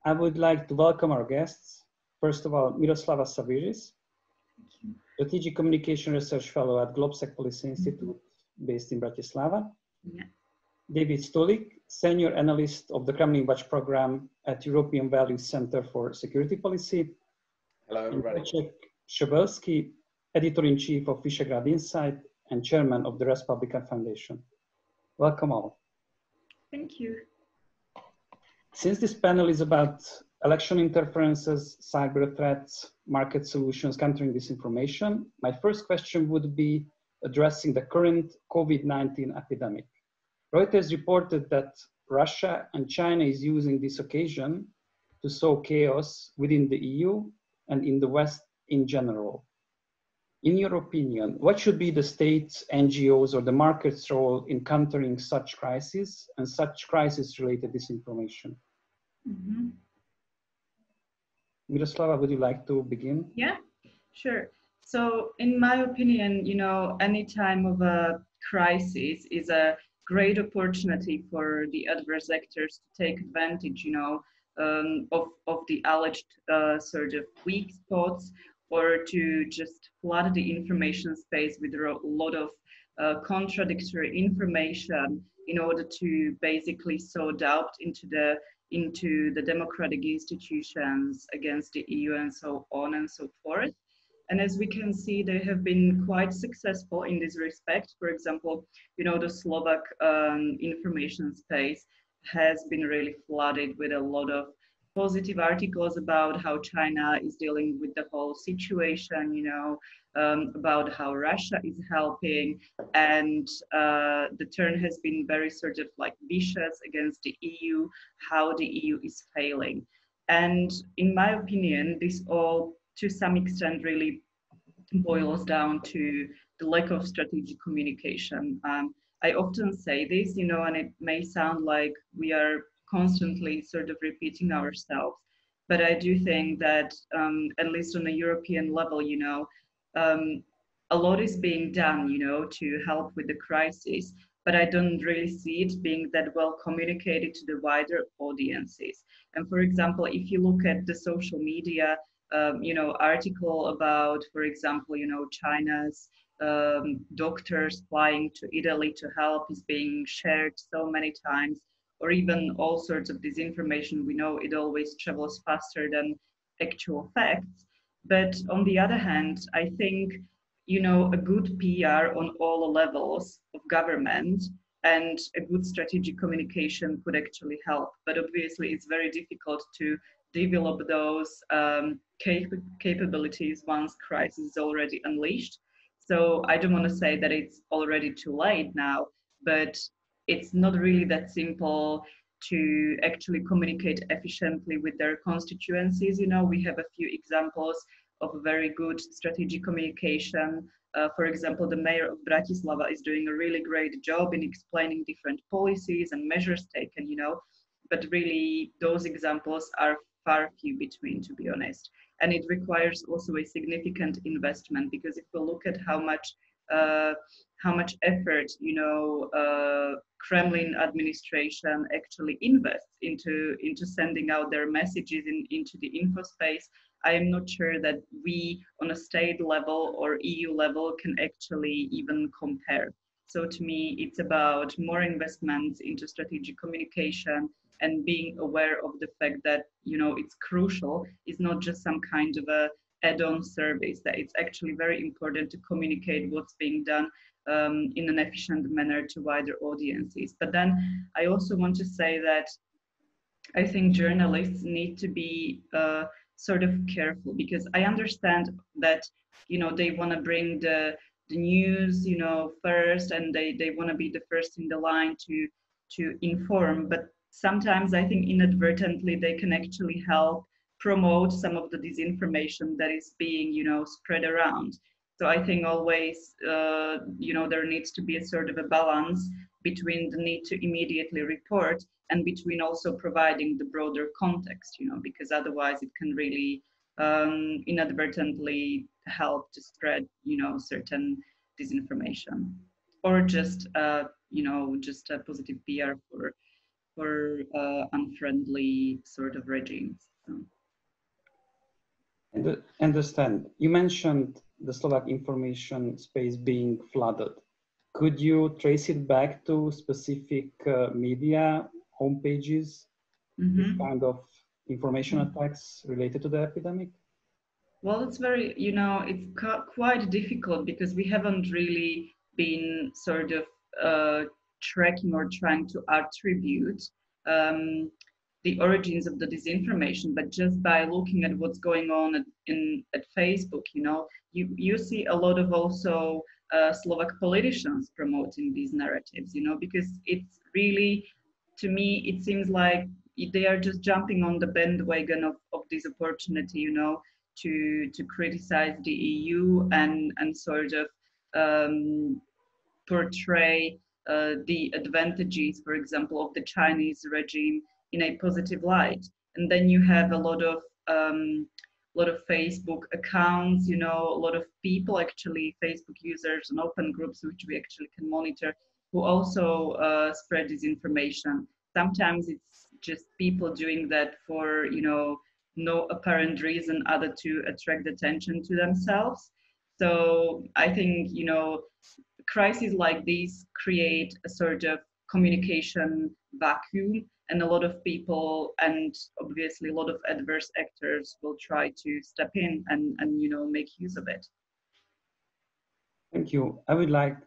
I would like to welcome our guests. First of all, Miroslava Sawiris, Strategic Communication Research Fellow at GLOBSEC Policy Institute, based in Bratislava. Yeah. David Stulík, Senior Analyst of the Kremlin Watch Program at European Values Center for Security Policy. Hello, everybody. Wojciech Przybylski, Editor-in-Chief of Visegrad Insight and Chairman of the Publica Foundation. Welcome all. Thank you. Since this panel is about election interferences, cyber threats, market solutions, countering disinformation, my first question would be addressing the current COVID-19 epidemic. Reuters reported that Russia and China is using this occasion to sow chaos within the EU and in the West in general. In your opinion, what should be the states, NGOs, or the market's role in countering such crises and such crisis-related disinformation? Mm-hmm. Miroslava, would you like to begin? Yeah, sure. So in my opinion, any time of a crisis is a great opportunity for the adverse actors to take advantage, of the alleged sort of weak spots, or to just flood the information space with a lot of contradictory information in order to basically sow doubt into the democratic institutions against the EU and so on and so forth. And as we can see, they have been quite successful in this respect. For example, the Slovak information space has been really flooded with a lot of positive articles about how China is dealing with the whole situation, about how Russia is helping, and the turn has been very sort of like vicious against the EU, how the EU is failing. And in my opinion, this all to some extent really boils down to the lack of strategic communication. I often say this, and it may sound like we are constantly sort of repeating ourselves, but I do think that at least on a European level, a lot is being done, to help with the crisis, but I don't really see it being that well communicated to the wider audiences. And for example, if you look at the social media, article about, for example, China's doctors flying to Italy to help is being shared so many times, or even all sorts of disinformation. We know it always travels faster than actual facts. But on the other hand, I think, a good PR on all levels of government and a good strategic communication could actually help. But obviously, it's very difficult to develop those capabilities once crisis is already unleashed. So I don't want to say that it's already too late now, but it's not really that simple to actually communicate efficiently with their constituencies. We have a few examples of very good strategic communication. For example, the mayor of Bratislava is doing a really great job in explaining different policies and measures taken, but really those examples are far few between, to be honest. And it requires also a significant investment, because if we look at how much effort, Kremlin administration actually invests into sending out their messages into the info space, I am not sure that we on a state level or EU level can actually even compare. So to me, it's about more investments into strategic communication and being aware of the fact that, it's crucial. It's not just some kind of a add-on service, that it's actually very important to communicate what's being done in an efficient manner to wider audiences. But then I also want to say that I think journalists need to be sort of careful, because I understand that, they want to bring the news, first, and they want to be the first in the line to inform. But sometimes I think inadvertently they can actually help promote some of the disinformation that is being, spread around. So I think always, there needs to be a sort of a balance between the need to immediately report and between also providing the broader context, because otherwise it can really inadvertently help to spread, certain disinformation, or just, just a positive PR for unfriendly sort of regimes. So. And understand, you mentioned the Slovak information space being flooded. Could you trace it back to specific media homepages, this kind of information attacks related to the epidemic? Well, it's very, you know, it's quite difficult because we haven't really been sort of tracking or trying to attribute the origins of the disinformation, but just by looking at what's going on at Facebook, you know, you see a lot of also Slovak politicians promoting these narratives, you know, because it's really, to me, it seems like they are just jumping on the bandwagon of this opportunity, you know, to criticize the EU and sort of portray the advantages, for example, of the Chinese regime in a positive light. And then you have a lot of Facebook accounts, you know, a lot of people, actually Facebook users and open groups which we actually can monitor, who also spread disinformation. Sometimes it's just people doing that for, you know, no apparent reason other to attract attention to themselves. So I think, you know, crises like these create a sort of communication vacuum, and a lot of people and obviously a lot of adverse actors will try to step in and you know, make use of it. Thank you. I would like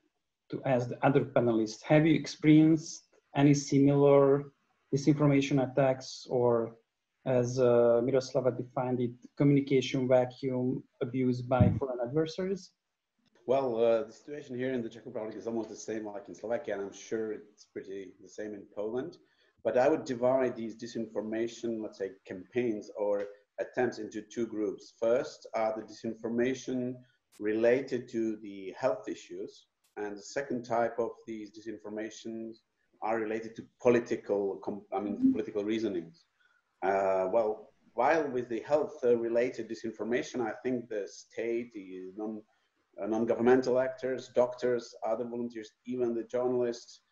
to ask the other panelists, have you experienced any similar disinformation attacks, or as Miroslava defined it, communication vacuum abused by foreign adversaries? Well, the situation here in the Czech Republic is almost the same like in Slovakia, and I'm sure it's pretty the same in Poland. But I would divide these disinformation, let's say, campaigns or attempts into two groups. First are the disinformation related to the health issues, and the second type of these disinformations are related to political reasonings. Well, while with the health-related disinformation, I think the state, the non-governmental actors, doctors, other volunteers, even the journalists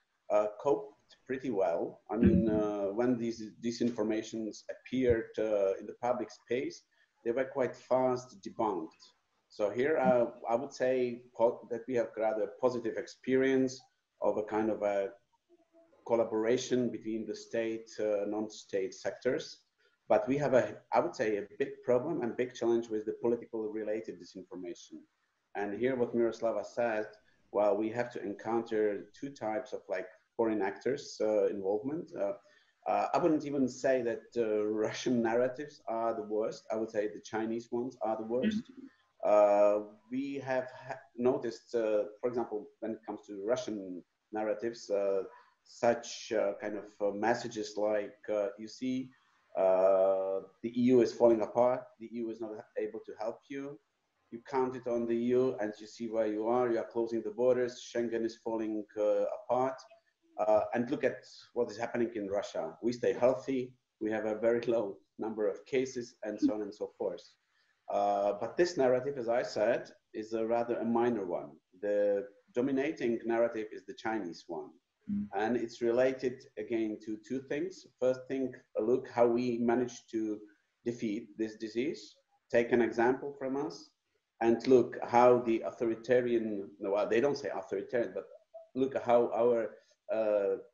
coped pretty well. I mean, when these disinformations appeared in the public space, they were quite fast debunked. So here I would say that we have rather a positive experience of a kind of a collaboration between the state, non-state sectors. But we have I would say, a big problem and big challenge with the political related disinformation. And here what Miroslava said, well, we have to encounter two types of like foreign actors involvement. I wouldn't even say that Russian narratives are the worst. I would say the Chinese ones are the worst. We have noticed, for example, when it comes to Russian narratives, such kind of messages like, you see, the EU is falling apart, the EU is not able to help you, you count it on the EU and you see where you are closing the borders, Schengen is falling apart, and look at what is happening in Russia. We stay healthy, we have a very low number of cases, and so on and so forth. But this narrative, as I said, is rather a minor one. The dominating narrative is the Chinese one. And it's related again to two things. First thing, look how we managed to defeat this disease. Take an example from us, and look how the authoritarian, well, they don't say authoritarian, but look how our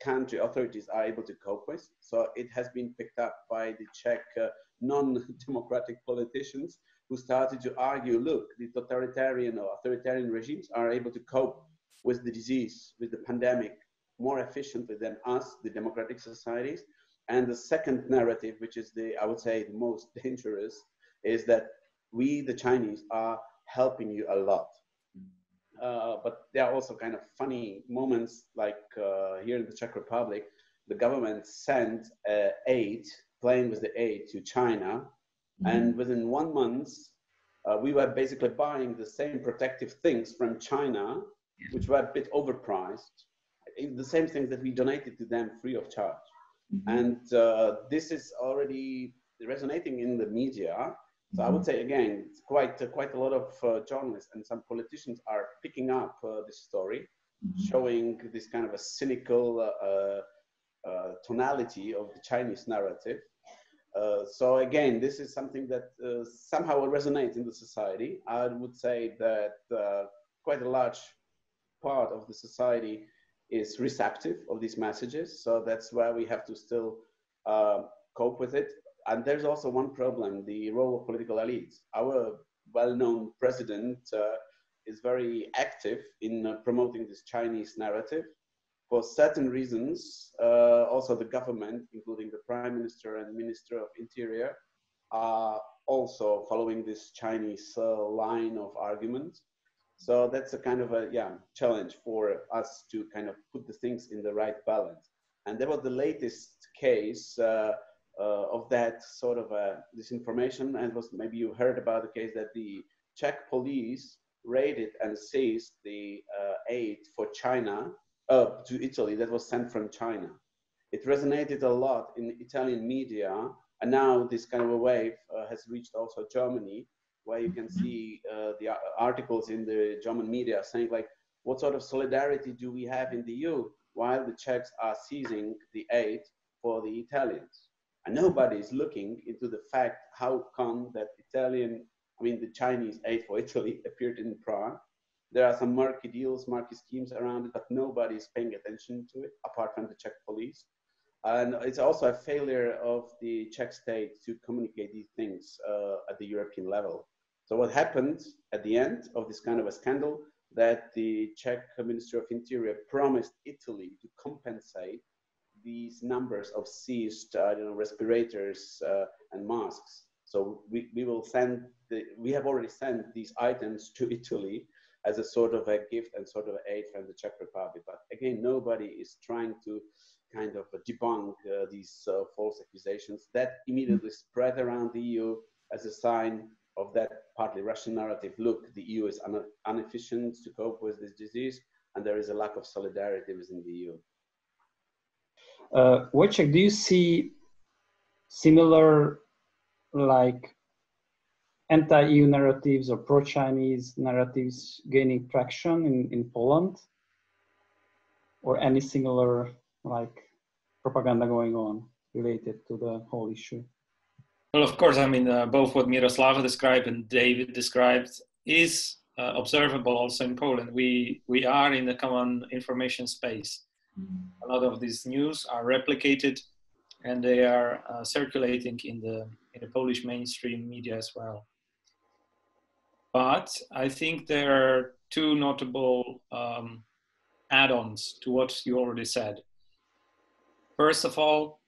country authorities are able to cope with. So it has been picked up by the Czech non-democratic politicians who started to argue, look, the totalitarian or authoritarian regimes are able to cope with the disease, with the pandemic, more efficiently than us, the democratic societies. And the second narrative, which is I would say the most dangerous, is that we, the Chinese, are helping you a lot. But there are also kind of funny moments, like here in the Czech Republic, the government sent aid, plane with the aid to China. And within 1 month, we were basically buying the same protective things from China, which were a bit overpriced. The same things that we donated to them free of charge. And this is already resonating in the media. So I would say, again, it's quite a lot of journalists and some politicians are picking up this story, showing this kind of a cynical tonality of the Chinese narrative. So again, this is something that somehow resonates in the society. I would say that quite a large part of the society is receptive of these messages. So that's why we have to still cope with it. And there's also one problem, the role of political elites. Our well-known president is very active in promoting this Chinese narrative. For certain reasons, also the government, including the Prime Minister and Minister of Interior, are also following this Chinese line of argument. So that's a kind of a challenge for us to kind of put the things in the right balance. And that was the latest case of that sort of disinformation. And was, maybe you heard about the case that the Czech police raided and seized the aid for China to Italy that was sent from China. It resonated a lot in Italian media, and now this kind of a wave has reached also Germany, where you can see the articles in the German media saying like, what sort of solidarity do we have in the EU while the Czechs are seizing the aid for the Italians? And nobody is looking into the fact how come that the Chinese aid for Italy appeared in Prague. There are some murky deals, murky schemes around it, but nobody is paying attention to it, apart from the Czech police. And it's also a failure of the Czech state to communicate these things at the European level. So what happened at the end of this kind of a scandal, that the Czech Ministry of Interior promised Italy to compensate these numbers of seized respirators and masks. So we have already sent these items to Italy as a sort of a gift and sort of aid from the Czech Republic. But again, nobody is trying to kind of debunk these false accusations that immediately spread around the EU as a sign of that partly Russian narrative. Look, the EU is inefficient to cope with this disease, and there is a lack of solidarity within the EU. Wojciech, do you see similar like anti-EU narratives or pro-Chinese narratives gaining traction in Poland, or any similar like propaganda going on related to the whole issue? Well, of course, both what Miroslava described and David described is observable also in Poland. We are in a common information space. A lot of these news are replicated, and they are circulating in the Polish mainstream media as well. But I think there are two notable add-ons to what you already said. First of all,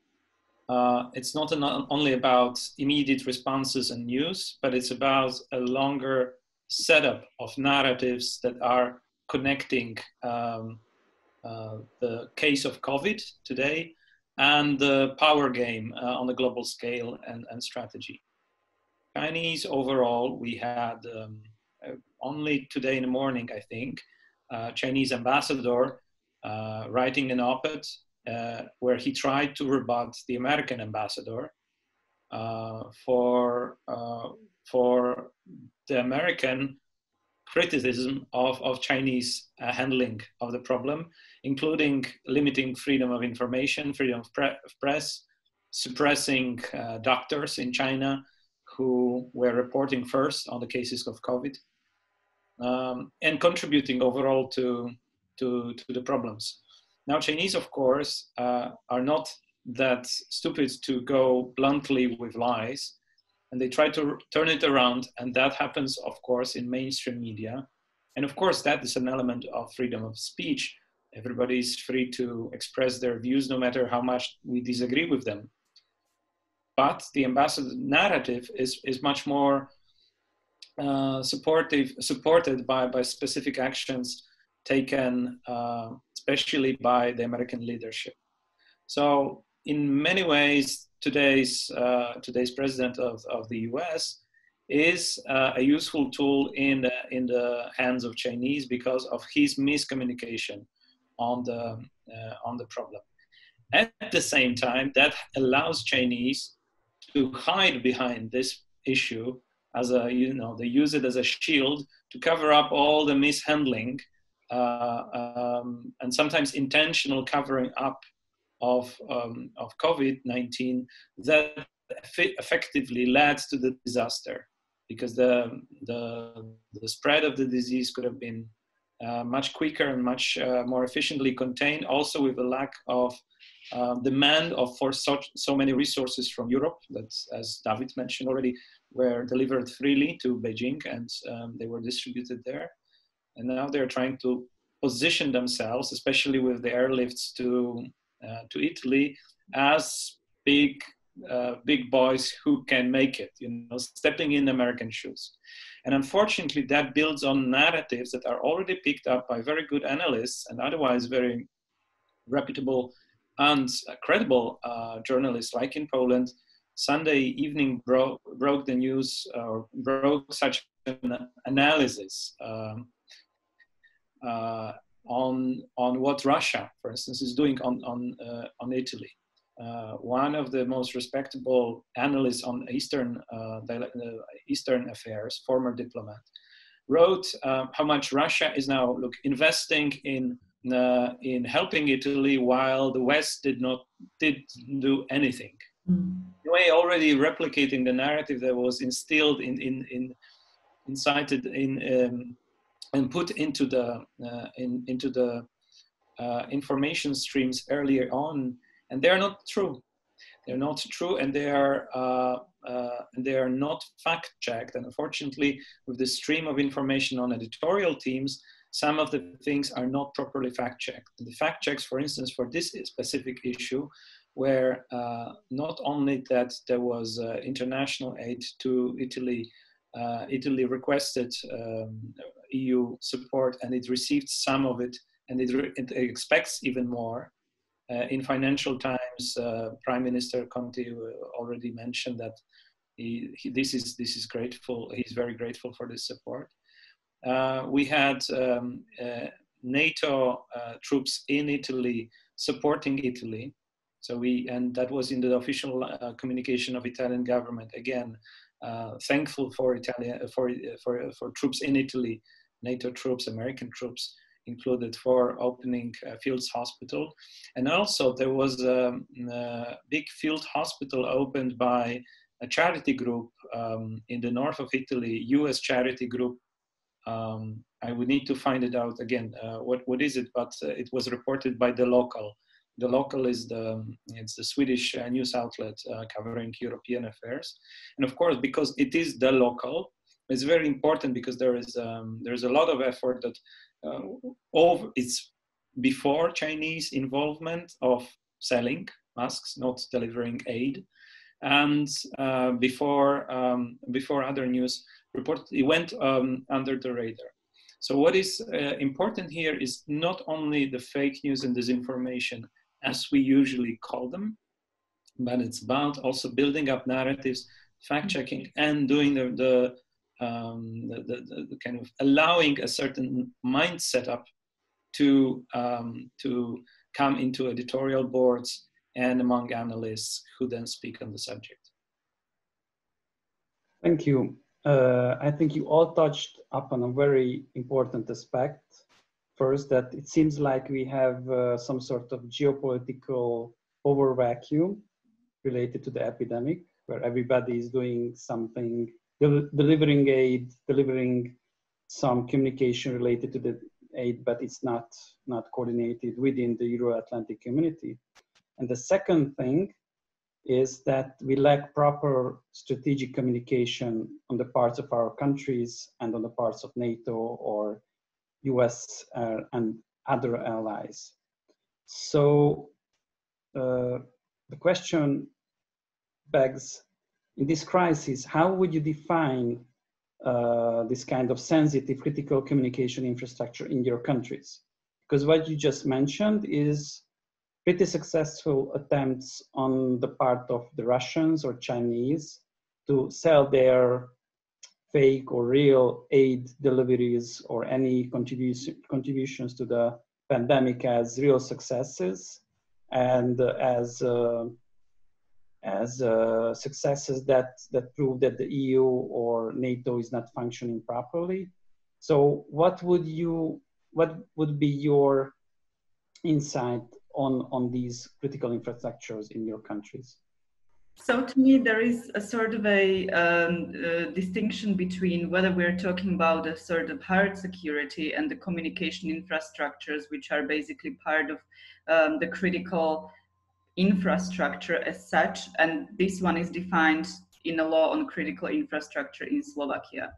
it's not only about immediate responses and news, but it's about a longer setup of narratives that are connecting the case of COVID today and the power game on the global scale and strategy. Chinese overall, we had only today in the morning, I think, Chinese ambassador writing an op-ed where he tried to rebut the American ambassador for the American criticism of Chinese handling of the problem, including limiting freedom of information, freedom of press, suppressing doctors in China who were reporting first on the cases of COVID, and contributing overall to the problems. Now, Chinese, of course, are not that stupid to go bluntly with lies, and they try to turn it around, and that happens, of course, in mainstream media. And of course, that is an element of freedom of speech. Everybody is free to express their views, no matter how much we disagree with them. But the ambassador narrative is much more supported by specific actions taken, especially by the American leadership. So in many ways, today's president of the US is a useful tool in the hands of Chinese because of his miscommunication on the problem. At the same time, that allows Chinese to hide behind this issue as they use it as a shield to cover up all the mishandling and sometimes intentional covering up of COVID-19 that effectively led to the disaster, because the spread of the disease could have been much quicker and much more efficiently contained, also with a lack of demand for so many resources from Europe that, as David mentioned already, were delivered freely to Beijing, and they were distributed there. And now they're trying to position themselves, especially with the airlifts to Italy, as big boys who can make it, stepping in American shoes. And unfortunately, that builds on narratives that are already picked up by very good analysts and otherwise very reputable and credible journalists, like in Poland. Sunday evening broke the news, or broke such an analysis on what Russia, for instance, is doing on Italy. One of the most respectable analysts on Eastern affairs, former diplomat, wrote how much Russia is now investing in helping Italy, while the West didn't do anything. In a way, already replicating the narrative that was instilled incited and put into the information streams earlier on, and they are not true. They're not true, and they are not fact-checked. And unfortunately, with the stream of information on editorial teams, some of the things are not properly fact-checked. The fact-checks, for instance, for this specific issue, were not only that there was international aid to Italy. Italy requested EU support, and it received some of it, and it expects even more. In Financial Times, Prime Minister Conte already mentioned that this is grateful. He's very grateful for this support. We had NATO troops in Italy supporting Italy. And that was in the official communication of Italian government. Again, thankful for troops in Italy, NATO troops, American troops included, for opening Fields Hospital. And also there was a big field hospital opened by a charity group in the north of Italy, US charity group. I would need to find it out again. What is it? But it was reported by The Local. The Local is it's the Swedish news outlet covering European affairs. And of course, because it is The Local, it's very important, because there's a lot of effort that it's before Chinese involvement of selling masks, not delivering aid, and before other news reports, it went under the radar. So what is important here is not only the fake news and disinformation, as we usually call them, but it's about also building up narratives, fact-checking, and doing the kind of allowing a certain mind setup to come into editorial boards and among analysts who then speak on the subject. Thank you. I think you all touched upon a very important aspect. First, that it seems like we have some sort of geopolitical power vacuum related to the epidemic, where everybody is doing something, delivering aid, delivering some communication related to the aid, but it's not coordinated within the Euro-Atlantic community. And the second thing is that we lack proper strategic communication on the parts of our countries and on the parts of NATO or US and other allies. So the question begs, in this crisis, how would you define this kind of sensitive critical communication infrastructure in your countries? Because what you just mentioned is pretty successful attempts on the part of the Russians or Chinese to sell their fake or real aid deliveries or any contributions to the pandemic as real successes and as successes that prove that the EU or NATO is not functioning properly. So what would be your insight on these critical infrastructures in your countries? So to me, there is a sort of a distinction between whether we're talking about a sort of hard security and the communication infrastructures, which are basically part of the critical infrastructure as such. And this one is defined in a law on critical infrastructure in Slovakia.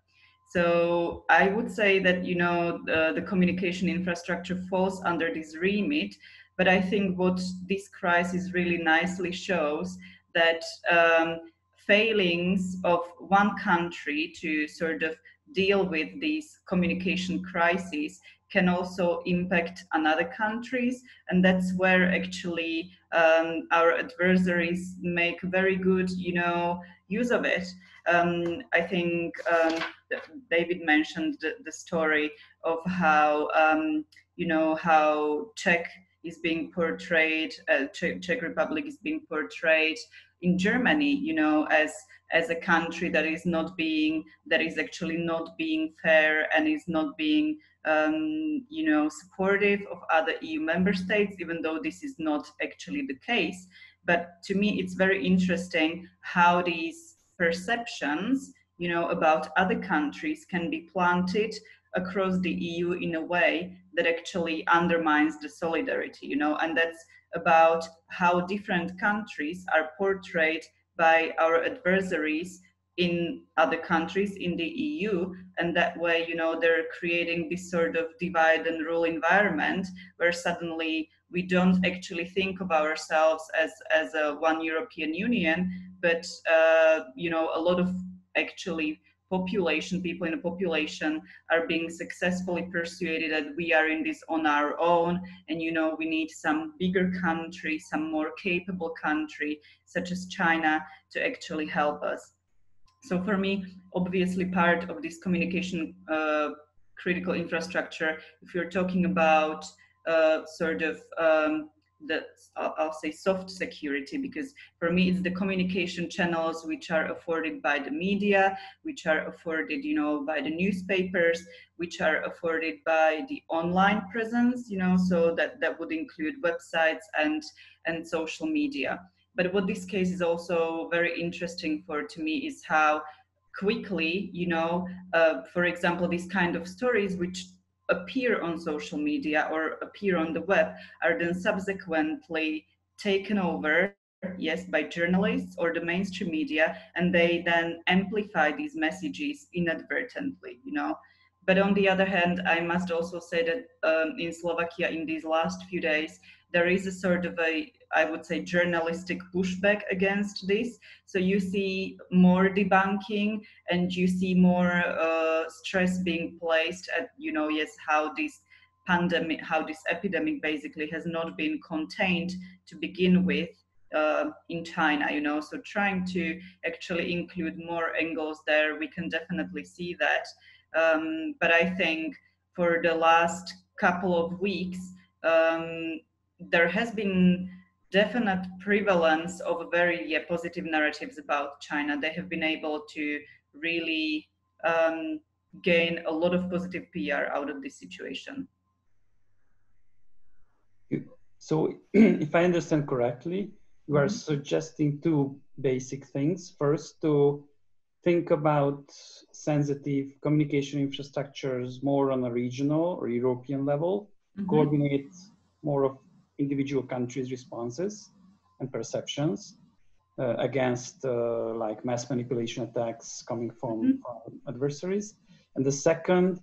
So I would say that, you know, the communication infrastructure falls under this remit. But I think what this crisis really nicely shows that failings of one country to sort of deal with these communication crises can also impact another countries, and that's where actually our adversaries make very good, you know, use of it. I think David mentioned the story of how you know, how Czech is being portrayed, Czech Republic is being portrayed in Germany, you know, as a country that is actually not being fair and is not being, you know, supportive of other EU member states, even though this is not actually the case. But to me, it's very interesting how these perceptions, you know, about other countries can be planted across the EU in a way that actually undermines the solidarity, you know, and that's about how different countries are portrayed by our adversaries in other countries in the EU, and that way, you know, they're creating this sort of divide and rule environment where suddenly we don't actually think of ourselves as a one European Union, but you know, a lot of actually people in the population are being successfully persuaded that we are in this on our own, and you know, we need some bigger country, some more capable country such as China to actually help us. So for me, obviously part of this communication critical infrastructure, if you're talking about sort of I'll say soft security, because for me it's the communication channels which are afforded by the media, which are afforded, you know, by the newspapers, which are afforded by the online presence, you know, so that would include websites and social media. But what this case is also very interesting for to me is how quickly, you know, for example, these kind of stories which appear on social media or appear on the web are then subsequently taken over, yes, by journalists or the mainstream media, and they then amplify these messages inadvertently, you know. But on the other hand, I must also say that in Slovakia in these last few days, there is a sort of a, I would say, journalistic pushback against this. So you see more debunking and you see more stress being placed at, you know, yes, how this pandemic, how this epidemic basically has not been contained to begin with in China, you know. So trying to actually include more angles there, we can definitely see that. But I think for the last couple of weeks, there has been definite prevalence of very positive narratives about China. They have been able to really gain a lot of positive PR out of this situation. So if I understand correctly, you are suggesting two basic things. First, to think about sensitive communication infrastructures more on a regional or European level, coordinate more of individual countries' responses and perceptions against like mass manipulation attacks coming from adversaries. And the second,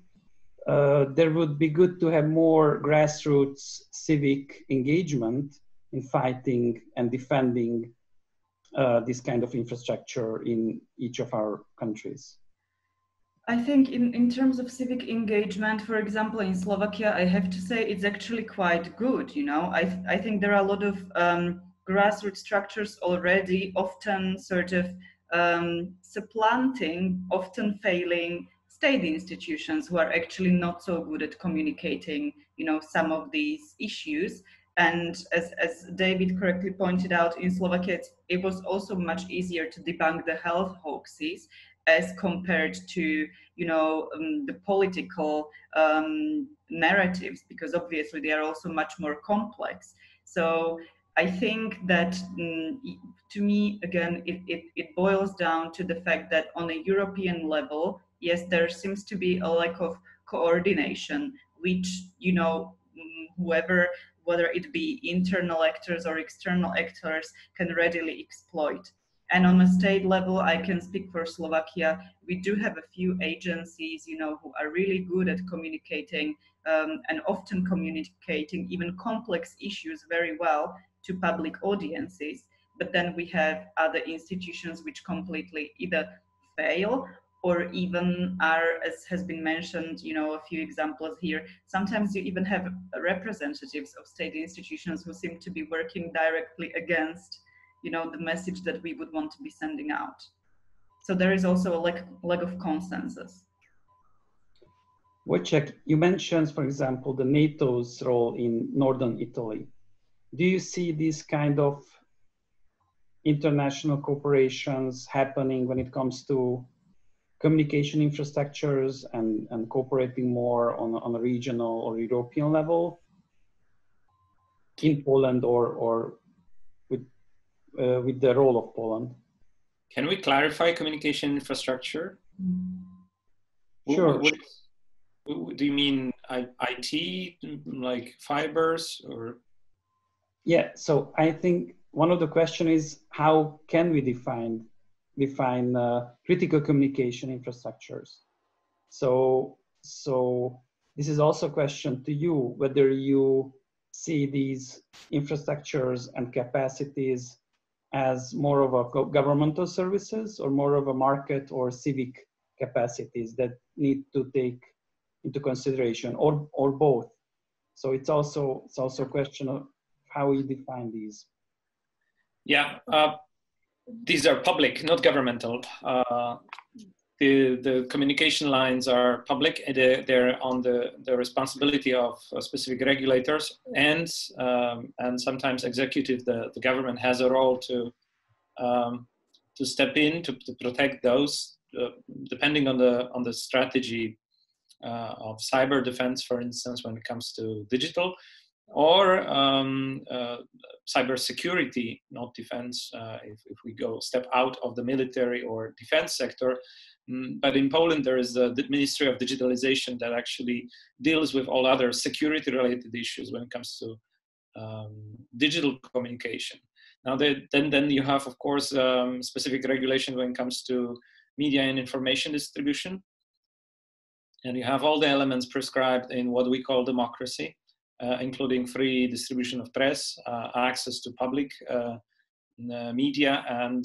there would be good to have more grassroots civic engagement in fighting and defending this kind of infrastructure in each of our countries. I think in terms of civic engagement, for example, in Slovakia, I have to say it's actually quite good. You know, I think there are a lot of grassroots structures already, often sort of supplanting, often failing state institutions who are actually not so good at communicating, you know, some of these issues. And as David correctly pointed out, in Slovakia, it was also much easier to debunk the health hoaxes as compared to, you know, the political narratives, because obviously they are also much more complex. So I think that to me, again, it boils down to the fact that on a European level, yes, there seems to be a lack of coordination, which, you know, whoever, whether it be internal actors or external actors, can readily exploit. And on a state level, I can speak for Slovakia. We do have a few agencies, you know, who are really good at communicating and often communicating even complex issues very well to public audiences. But then we have other institutions which completely either fail or even are, as has been mentioned, you know, a few examples here. Sometimes you even have representatives of state institutions who seem to be working directly against, you know, the message that we would want to be sending out. So there is also a lack of consensus. Wojciech, you mentioned, for example, the NATO's role in northern Italy. Do you see these kind of international cooperations happening when it comes to communication infrastructures and cooperating more on a regional or European level in Poland or with the role of Poland? Can we clarify communication infrastructure? Sure. Do you mean IT, like fibers, or? Yeah, so I think one of the questions is how can we define critical communication infrastructures? So this is also a question to you, whether you see these infrastructures and capacities as more of a governmental services or more of a market or civic capacities that need to take into consideration, or both. So it's also a question of how we define these. Yeah, these are public, not governmental. The communication lines are public. They're on the responsibility of specific regulators, and sometimes executive. The government has a role to step in to protect those, depending on the strategy of cyber defense, for instance, when it comes to digital, or cyber security, not defense, if we go step out of the military or defense sector. But in Poland, there is the Ministry of Digitalization that actually deals with all other security-related issues when it comes to digital communication. Now, then you have, of course, specific regulation when it comes to media and information distribution. And you have all the elements prescribed in what we call democracy, including free distribution of press, access to public media, and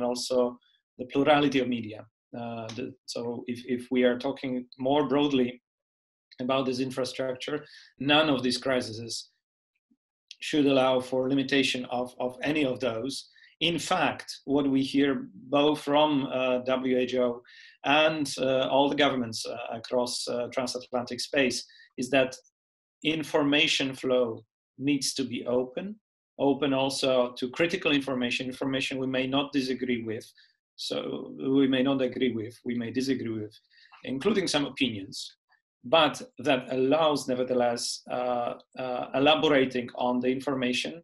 also the plurality of media. So if we are talking more broadly about this infrastructure, none of these crises should allow for limitation of any of those. In fact, what we hear both from WHO and all the governments across transatlantic space is that information flow needs to be open also to critical information we may not disagree with. So we may not agree with, we may disagree with, including some opinions, but that allows nevertheless elaborating on the information,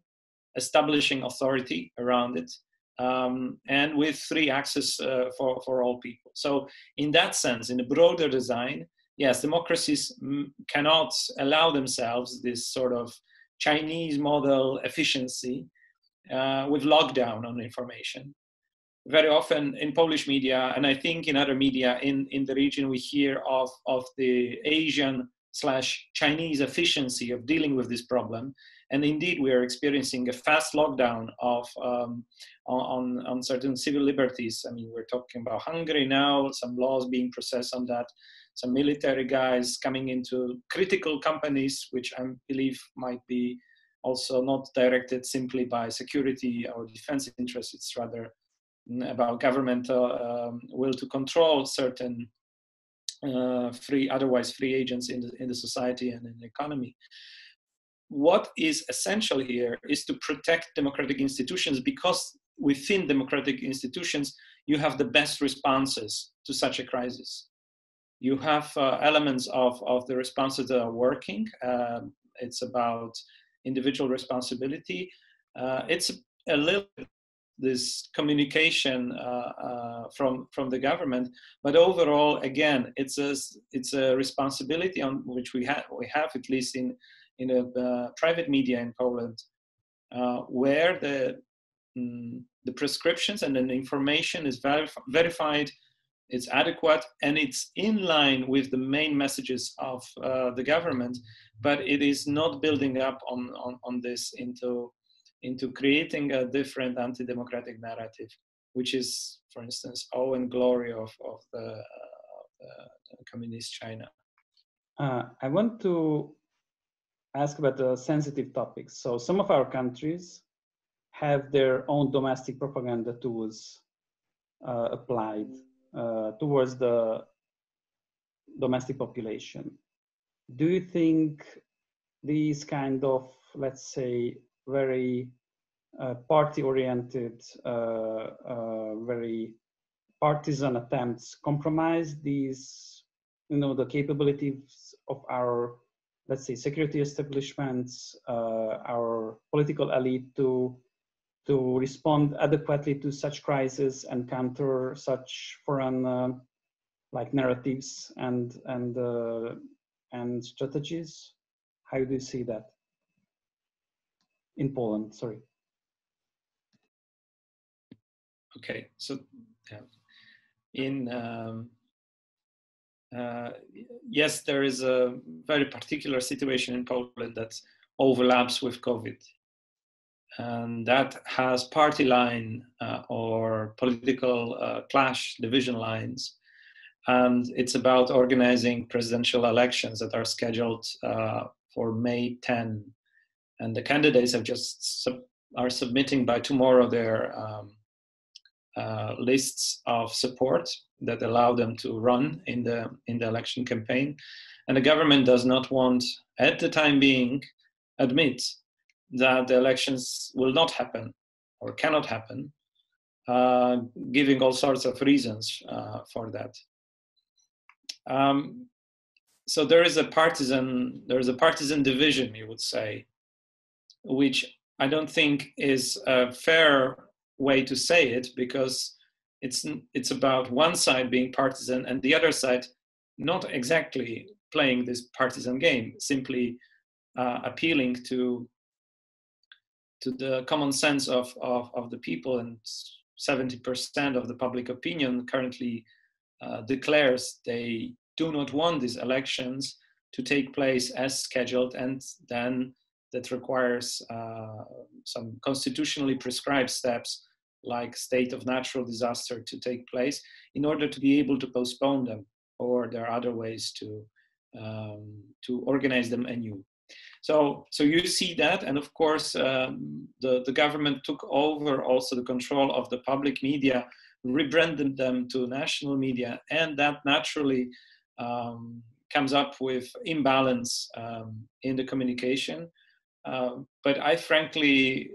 establishing authority around it, and with free access for all people. So in that sense, in a broader design, yes, democracies cannot allow themselves this sort of Chinese model efficiency with lockdown on information. Very often in Polish media, and I think in other media in the region, we hear of the Asian/Chinese efficiency of dealing with this problem. And indeed, we are experiencing a fast lockdown of on certain civil liberties. I mean, we're talking about Hungary now, some laws being processed on that, some military guys coming into critical companies, which I believe might be also not directed simply by security or defense interests. It's rather about governmental will to control certain otherwise free agents in the society and in the economy. What is essential here is to protect democratic institutions, because within democratic institutions, you have the best responses to such a crisis. You have elements of the responses that are working. It's about individual responsibility. It's a little bit this communication from the government, but overall, again, it's a responsibility on which we have at least in a private media in Poland, where the prescriptions and the information is verified, it's adequate, and it's in line with the main messages of the government, but it is not building up on this into creating a different anti-democratic narrative, which is, for instance, awe and glory of the communist China. I want to ask about the sensitive topics. So some of our countries have their own domestic propaganda tools applied towards the domestic population. Do you think these kind of, let's say, very party-oriented, very partisan attempts compromise these, the capabilities of our, let's say, security establishments, our political elite to respond adequately to such crises and counter such foreign like narratives and strategies? How do you see that in Poland? Sorry. Okay, so yes, there is a very particular situation in Poland that overlaps with COVID, and that has party line or political clash, division lines, and it's about organizing presidential elections that are scheduled for May 10, and the candidates are submitting by tomorrow their lists of support that allow them to run in the election campaign, and the government does not want, at the time being, admit that the elections will not happen or cannot happen, giving all sorts of reasons for that. So there is a partisan division, you would say, which I don't think is a fair way to say it, because it's about one side being partisan and the other side not exactly playing this partisan game, simply appealing to the common sense of the people, and 70% of the public opinion currently declares they do not want these elections to take place as scheduled, and then that requires some constitutionally prescribed steps like state of natural disaster to take place in order to be able to postpone them, or there are other ways to organize them anew. So you see that, and of course the government took over also the control of the public media, rebranded them to national media, and that naturally comes up with imbalance in the communication. But I frankly,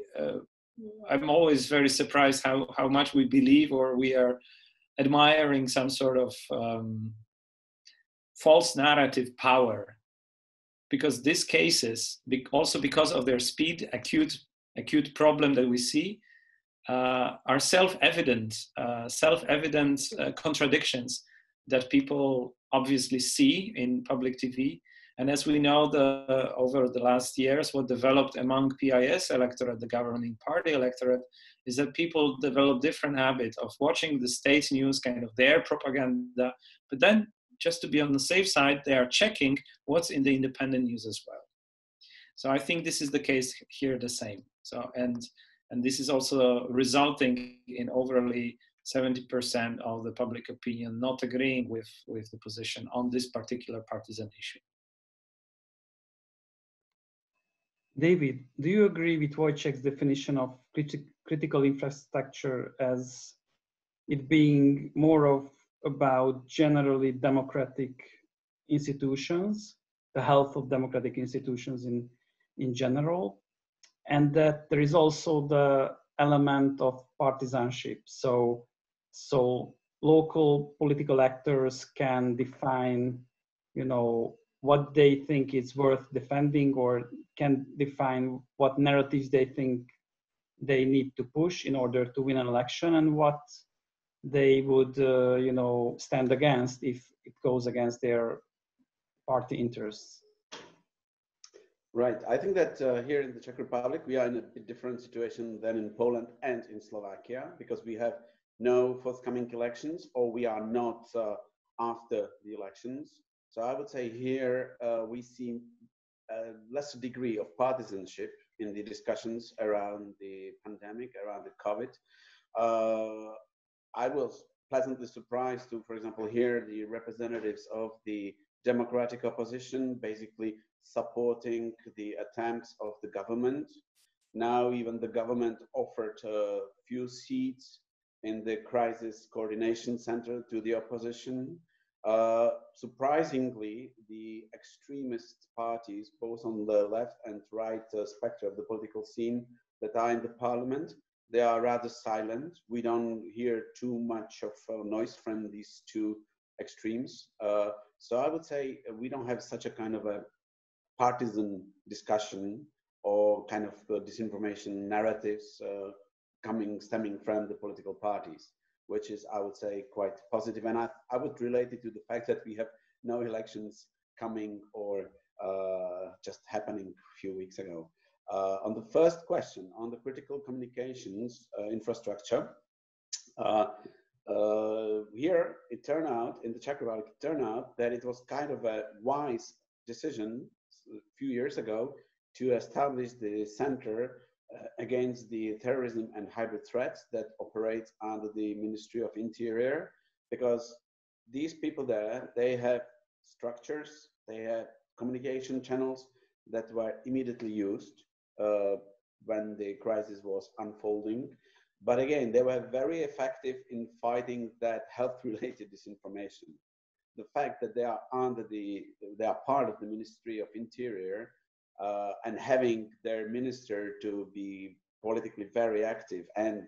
I'm always very surprised how much we believe, or we are admiring some sort of false narrative power, because these cases, also because of their speed, acute problem that we see, are self-evident contradictions that people obviously see in public TV. And as we know, over the last years, what developed among PIS electorate, the governing party electorate, is that people develop different habits of watching the state news, kind of their propaganda, but then just to be on the safe side, they are checking what's in the independent news as well. So I think this is the case here, the same. So and this is also resulting in overly 70% of the public opinion not agreeing with the position on this particular partisan issue. David, do you agree with Wojciech's definition of critical infrastructure as it being more about generally democratic institutions, the health of democratic institutions in general, and that there is also the element of partisanship? So local political actors can define, what they think is worth defending, or can define what narratives they think they need to push in order to win an election, and what they would, you know, stand against if it goes against their party interests. Right. I think that here in the Czech Republic, we are in a bit different situation than in Poland and in Slovakia, because we have no forthcoming elections, or we are not after the elections. So I would say here we see a lesser degree of partisanship in the discussions around the pandemic, around the COVID. I was pleasantly surprised to, for example, hear the representatives of the democratic opposition basically supporting the attempts of the government. Now even the government offered a few seats in the crisis coordination center to the opposition. Surprisingly, the extremist parties, both on the left and right spectrum of the political scene that are in the parliament, they are rather silent. We don't hear too much of noise from these two extremes. So I would say we don't have such a kind of a partisan discussion or kind of disinformation narratives stemming from the political parties, which is, I would say, quite positive. And I would relate it to the fact that we have no elections coming or just happening a few weeks ago. On the first question, on the critical communications infrastructure, here it turned out, in the Czech Republic, it turned out that it was kind of a wise decision a few years ago to establish the Center against the terrorism and hybrid threats that operates under the Ministry of Interior, because these people there, they have structures, they have communication channels that were immediately used when the crisis was unfolding. But again, they were very effective in fighting that health-related disinformation. The fact that they are part of the Ministry of Interior and having their minister to be politically very active and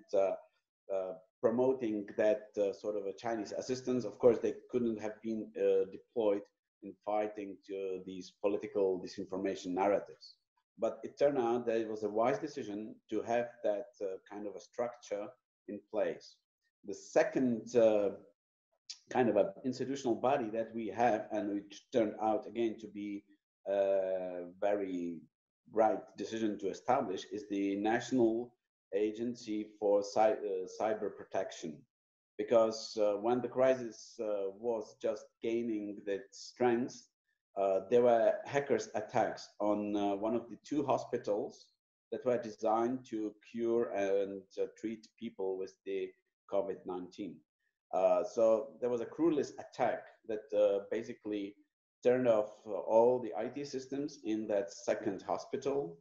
promoting that sort of a Chinese assistance, of course, they couldn't have been deployed in fighting these political disinformation narratives. But it turned out that it was a wise decision to have that kind of a structure in place. The second kind of an institutional body that we have, and which turned out again to be a very right decision to establish, is the National Agency for Cyber Protection. Because when the crisis was just gaining its strength, there were hackers' attacks on one of the two hospitals that were designed to cure and treat people with the COVID-19. So there was a crewless attack that basically turned off all the IT systems in that second hospital.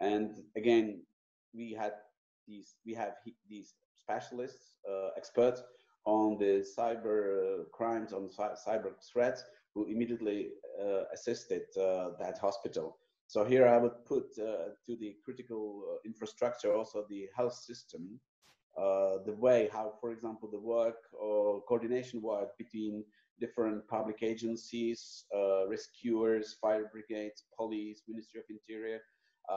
And again, we have these specialists, experts on the cyber crimes, on cyber threats, who immediately assisted that hospital. So here I would put to the critical infrastructure also the health system, the way how, for example, the work or coordination work between different public agencies, rescuers, fire brigades, police, Ministry of Interior,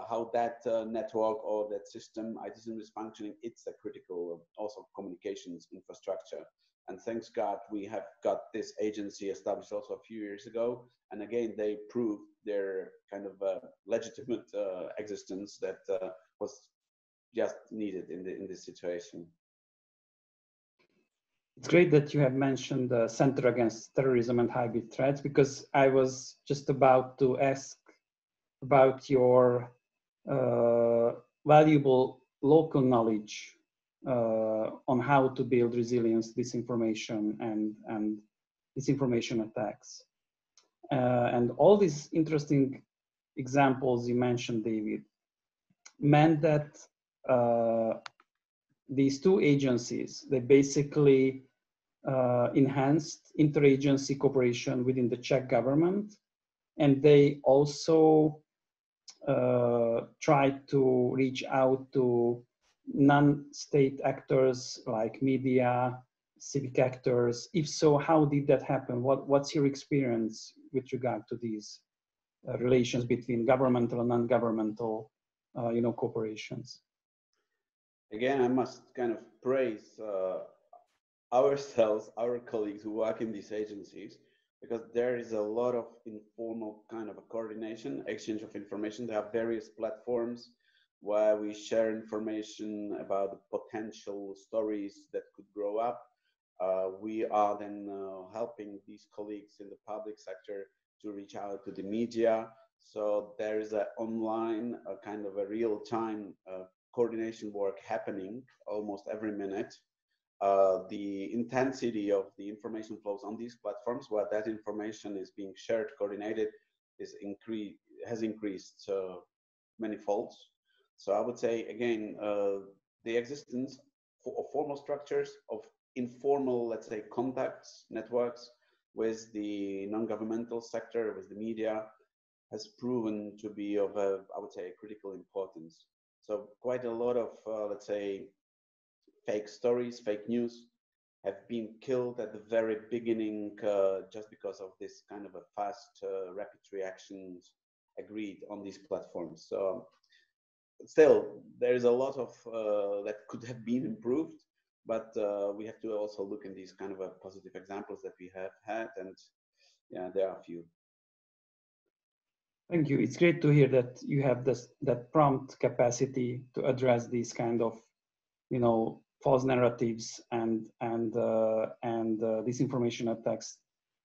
how that network or that system, IT system is functioning, it's a critical also communications infrastructure. And thanks God, we have got this agency established also a few years ago. And again, they proved their kind of legitimate existence that was just needed in this situation. It's great that you have mentioned the Center Against Terrorism and Hybrid Threats, because I was just about to ask about your valuable local knowledge on how to build resilience, disinformation, and disinformation attacks. And all these interesting examples you mentioned, David, meant that these two agencies, they basically enhanced interagency cooperation within the Czech government, and they also tried to reach out to non-state actors like media civic actors? If so, how did that happen? What's your experience with regard to these relations between governmental and non-governmental, corporations? Again, I must kind of praise ourselves, our colleagues who work in these agencies, because there is a lot of informal kind of a coordination, exchange of information. There are various platforms where we share information about the potential stories that could grow up. We are then helping these colleagues in the public sector to reach out to the media. So there is an online, kind of a real-time coordination work happening almost every minute. The intensity of the information flows on these platforms, where that information is being shared, coordinated, has increased many folds. So I would say, again, the existence of formal structures, of informal, let's say, contacts, networks with the non-governmental sector, with the media, has proven to be of a, I would say, critical importance. So quite a lot of, let's say, fake stories, fake news have been killed at the very beginning just because of this kind of a fast, rapid reactions agreed on these platforms. So still, there is a lot of that could have been improved, but we have to also look in these kind of positive examples that we have had, and yeah, there are a few. Thank you. It's great to hear that you have that prompt capacity to address these kind of, false narratives and disinformation attacks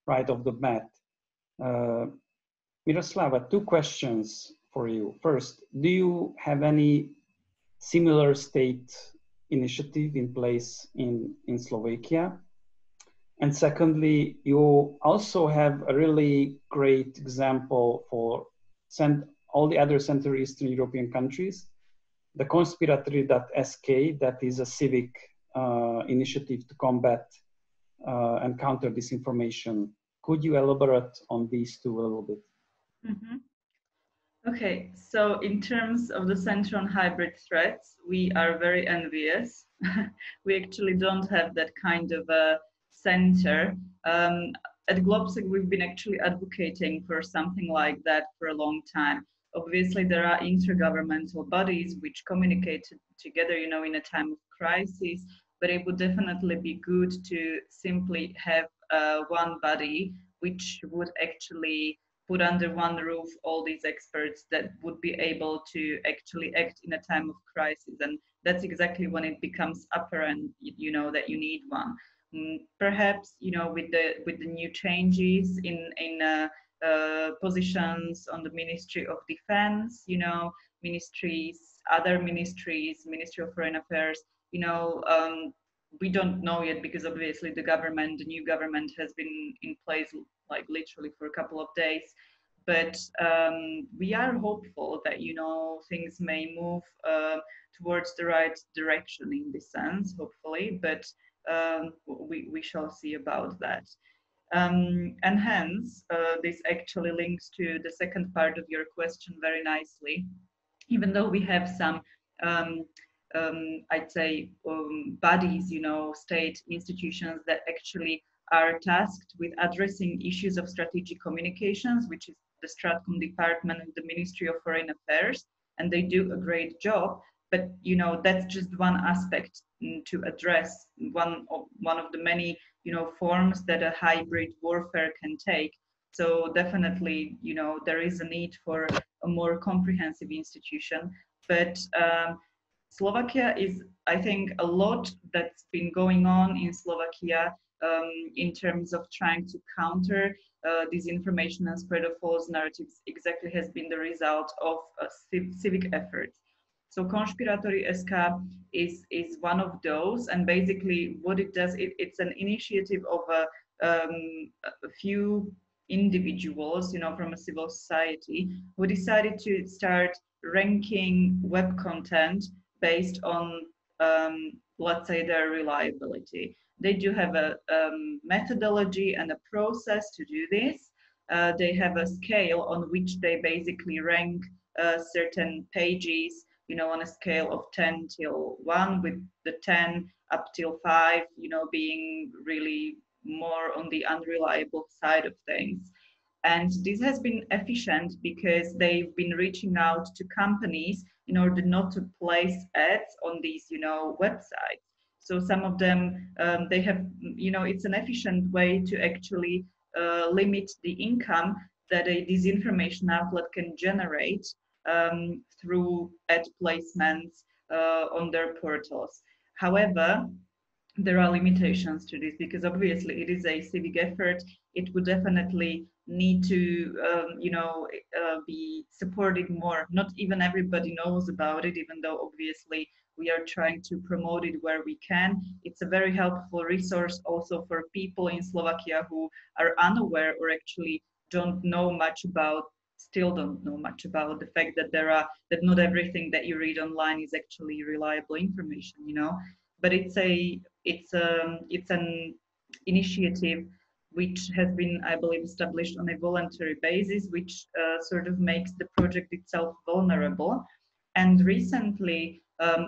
right off the bat. Miroslava, 2 questions for you. First, do you have any similar state initiative in place in Slovakia? And secondly, you also have a really great example for all the other Central Eastern European countries, the Conspiratory.sk, that is a civic initiative to combat and counter disinformation. Could you elaborate on these 2 a little bit? Mm-hmm. Okay, so in terms of the Center on Hybrid Threats, we are very envious. We actually don't have that kind of a center. At GLOBSEC, we've been actually advocating for something like that for a long time. Obviously, there are intergovernmental bodies which communicate together, in a time of crisis, but it would definitely be good to simply have one body which would actually put under one roof all these experts that would be able to actually act in a time of crisis. And that's exactly when it becomes apparent, that you need one. Perhaps, with the new changes in positions on the Ministry of Defense, other ministries, Ministry of Foreign Affairs, we don't know yet, because obviously the new government has been in place like literally for a couple of days. But we are hopeful that, things may move towards the right direction in this sense, hopefully, but we shall see about that. And hence, this actually links to the second part of your question very nicely. Even though we have some I'd say bodies, state institutions that actually are tasked with addressing issues of strategic communications, which is the Stratcom department of the Ministry of Foreign Affairs, and they do a great job. But that's just one aspect to address one of the many forms that a hybrid warfare can take. So definitely, there is a need for a more comprehensive institution. But Slovakia is, I think, a lot that's been going on in Slovakia in terms of trying to counter disinformation and spread of false narratives exactly has been the result of civic efforts. So Conspiratory.sk is one of those, and basically what it does, it's an initiative of a few individuals, from a civil society, who decided to start ranking web content based on, let's say, their reliability. They do have a methodology and a process to do this. They have a scale on which they basically rank certain pages you know, on a scale of 10 till 1, with the 10 up till 5, you know, being really more on the unreliable side of things. And this has been efficient because they've been reaching out to companies in order not to place ads on these, you know, websites. So some of them, they have, you know, it's an efficient way to actually limit the income that a disinformation outlet can generate through ad placements on their portals. However, there are limitations to this because obviously it is a civic effort. It would definitely need to, you know, be supported more. Not even everybody knows about it, even though obviously we are trying to promote it where we can. It's a very helpful resource also for people in Slovakia who are unaware or actually don't know much about, still don't know much about the fact that that not everything that you read online is actually reliable information, you know. But it's an initiative which has been, I believe, established on a voluntary basis, which sort of makes the project itself vulnerable. And recently,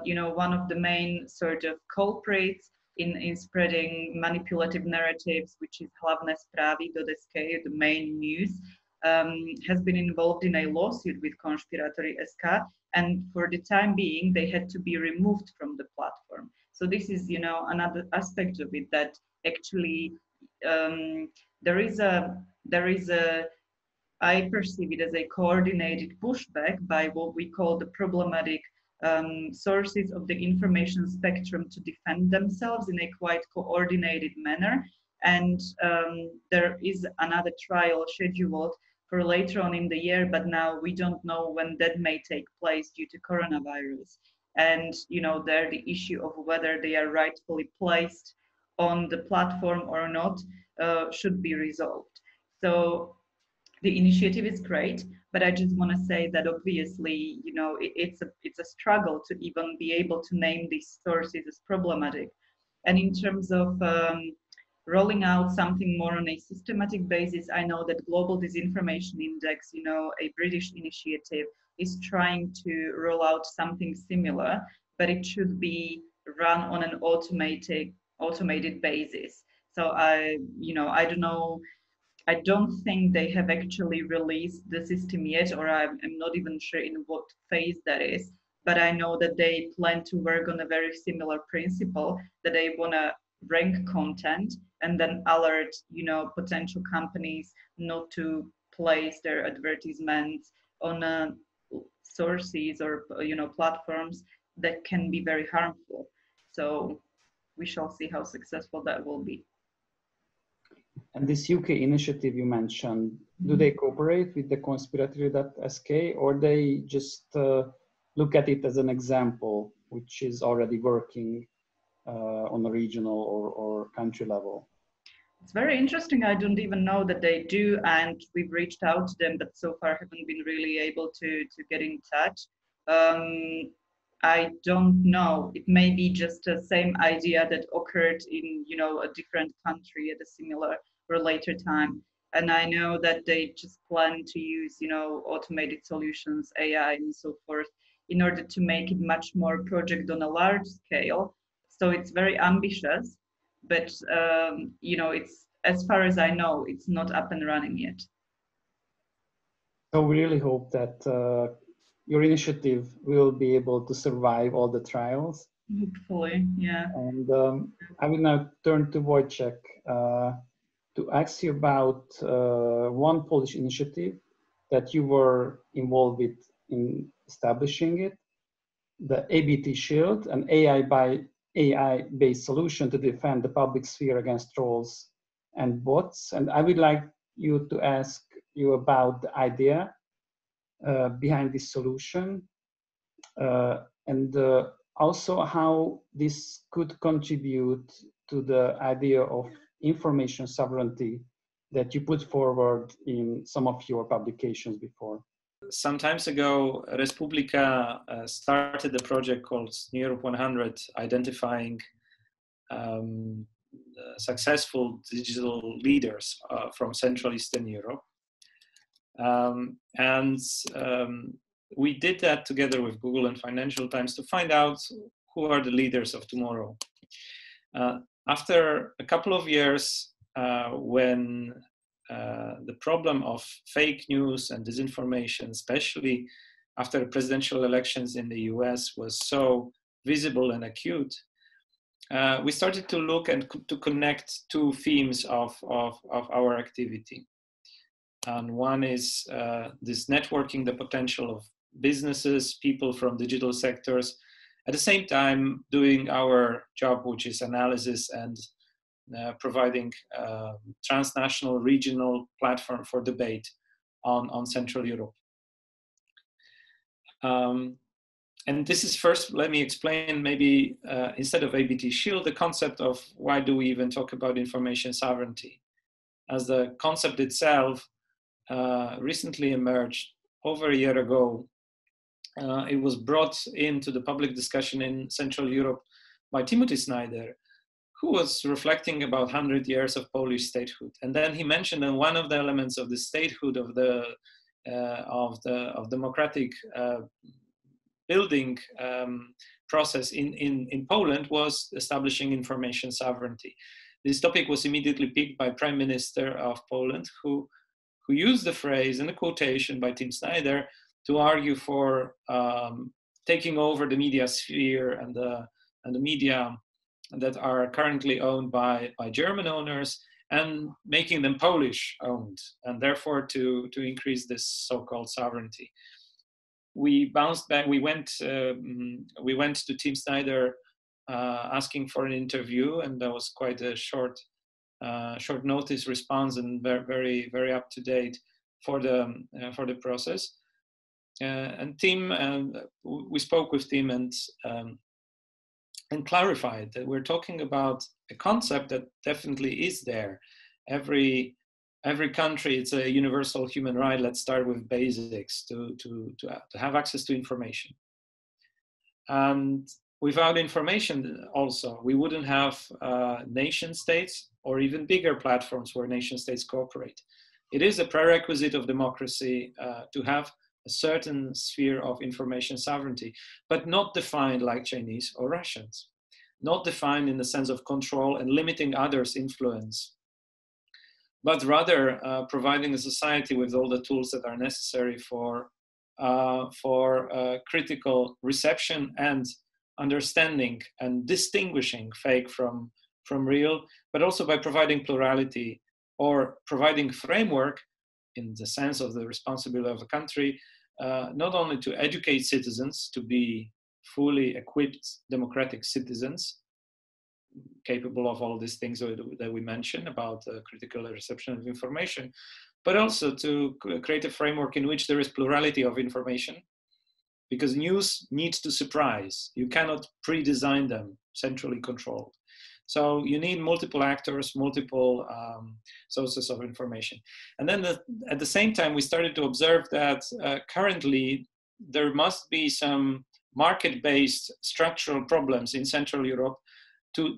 you know, one of the main sort of culprits in spreading manipulative narratives, which is Hlavné správy.sk, the main news, has been involved in a lawsuit with Konšpirátori.sk, and for the time being, they had to be removed from the platform. So this is, you know, another aspect of it, that actually there is a I perceive it as a coordinated pushback by what we call the problematic sources of the information spectrum to defend themselves in a quite coordinated manner. And there is another trial scheduled for later on in the year, but now we don't know when that may take place due to coronavirus. And, you know, there the issue of whether they are rightfully placed on the platform or not should be resolved. So the initiative is great, but I just want to say that obviously, you know, it's a struggle to even be able to name these sources as problematic. And in terms of rolling out something more on a systematic basis, I know that Global Disinformation Index, you know, a British initiative, is trying to roll out something similar, but it should be run on an automated basis. So I don't know. I don't think they have actually released the system yet, or I'm not even sure in what phase that is. But I know that they plan to work on a very similar principle, that they want to rank content and then alert, you know, potential companies not to place their advertisements on sources or, you know, platforms that can be very harmful. So we shall see how successful that will be. And this UK initiative you mentioned, do they cooperate with the Konspiratori.sk, or they just look at it as an example which is already working on a regional or country level? It's very interesting. I don't even know that they do, and we've reached out to them, but so far haven't been really able to get in touch. I don't know. It may be just the same idea that occurred in, you know, a different country at a similar or later time. And I know that they just plan to use, you know, automated solutions, AI and so forth, in order to make it much more project on a large scale. So it's very ambitious, but, you know, it's, as far as I know, it's not up and running yet. So we really hope that your initiative will be able to survive all the trials. Hopefully, yeah. And I will now turn to Wojciech to ask you about one Polish initiative that you were involved with in establishing it, the ABT Shield, an AI-based solution to defend the public sphere against trolls and bots. And I would like you to ask you about the idea behind this solution, and also how this could contribute to the idea of information sovereignty that you put forward in some of your publications before. Some time ago, Republica started a project called New Europe 100, identifying successful digital leaders from Central Eastern Europe. we did that together with Google and Financial Times to find out who are the leaders of tomorrow. After a couple of years, when the problem of fake news and disinformation, especially after the presidential elections in the US, was so visible and acute, we started to look and to connect two themes of our activity. And one is this networking the potential of businesses, people from digital sectors, at the same time doing our job, which is analysis and providing transnational regional platform for debate on Central Europe. And this is first, let me explain maybe instead of ABT Shield, the concept of why do we even talk about information sovereignty. As the concept itself recently emerged over a year ago. It was brought into the public discussion in Central Europe by Timothy Snyder, who was reflecting about 100 years of Polish statehood. And then he mentioned that one of the elements of the statehood of democratic building process in Poland was establishing information sovereignty. This topic was immediately picked by Prime Minister of Poland, who used the phrase in a quotation by Tim Snyder to argue for taking over the media sphere and the media that are currently owned by German owners and making them Polish owned, and therefore to increase this so-called sovereignty. We bounced back. We went to Tim Snyder asking for an interview, and that was quite a short notice response and very up to date for the process. And Tim, we spoke with Tim and clarified that we're talking about a concept that definitely is there. Every country, it's a universal human right. Let's start with basics to have access to information. And without information also, we wouldn't have nation states or even bigger platforms where nation states cooperate. It is a prerequisite of democracy to have a certain sphere of information sovereignty, but not defined like Chinese or Russians, not defined in the sense of control and limiting others' influence, but rather providing a society with all the tools that are necessary for critical reception and understanding and distinguishing fake from real, but also by providing plurality or providing framework in the sense of the responsibility of the country, not only to educate citizens to be fully equipped democratic citizens, capable of all these things that we mentioned about critical reception of information, but also to create a framework in which there is plurality of information, because news needs to surprise. You cannot pre-design them, centrally controlled. So you need multiple actors, multiple sources of information. And then at the same time, we started to observe that currently there must be some market-based structural problems in Central Europe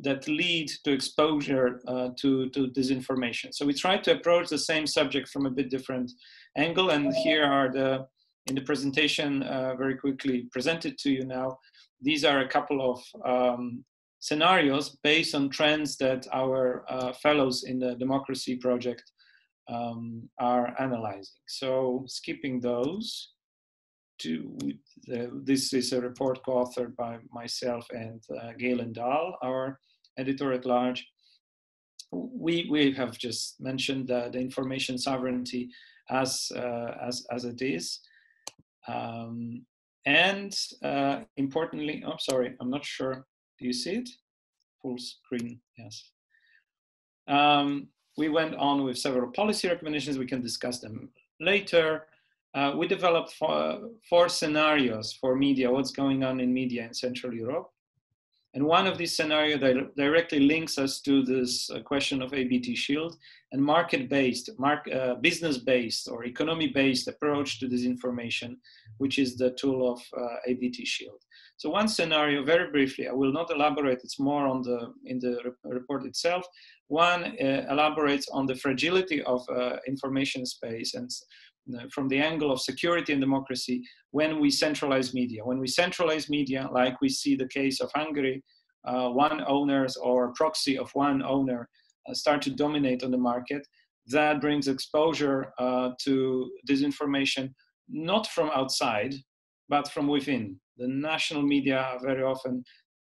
that lead to exposure to disinformation. So we tried to approach the same subject from a bit different angle. And here are in the presentation, very quickly presented to you now, these are a couple of scenarios based on trends that our fellows in the Democracy Project are analyzing. So skipping those, this is a report co-authored by myself and Galen Dahl, our editor at large. We have just mentioned the information sovereignty as it is. And importantly, oh, sorry, I'm not sure. Do you see it? Full screen, yes. We went on with several policy recommendations. We can discuss them later. We developed four scenarios for media, what's going on in media in Central Europe. And one of these scenarios directly links us to this question of ABT Shield and market-based, business-based or economy-based approach to disinformation, which is the tool of ABT Shield. So one scenario, very briefly, I will not elaborate, it's more in the report itself. One elaborates on the fragility of information space and the angle of security and democracy when we centralize media. When we centralize media, like we see the case of Hungary, one owners or proxy of one owner start to dominate on the market, that brings exposure to disinformation, not from outside, but from within. The national media very often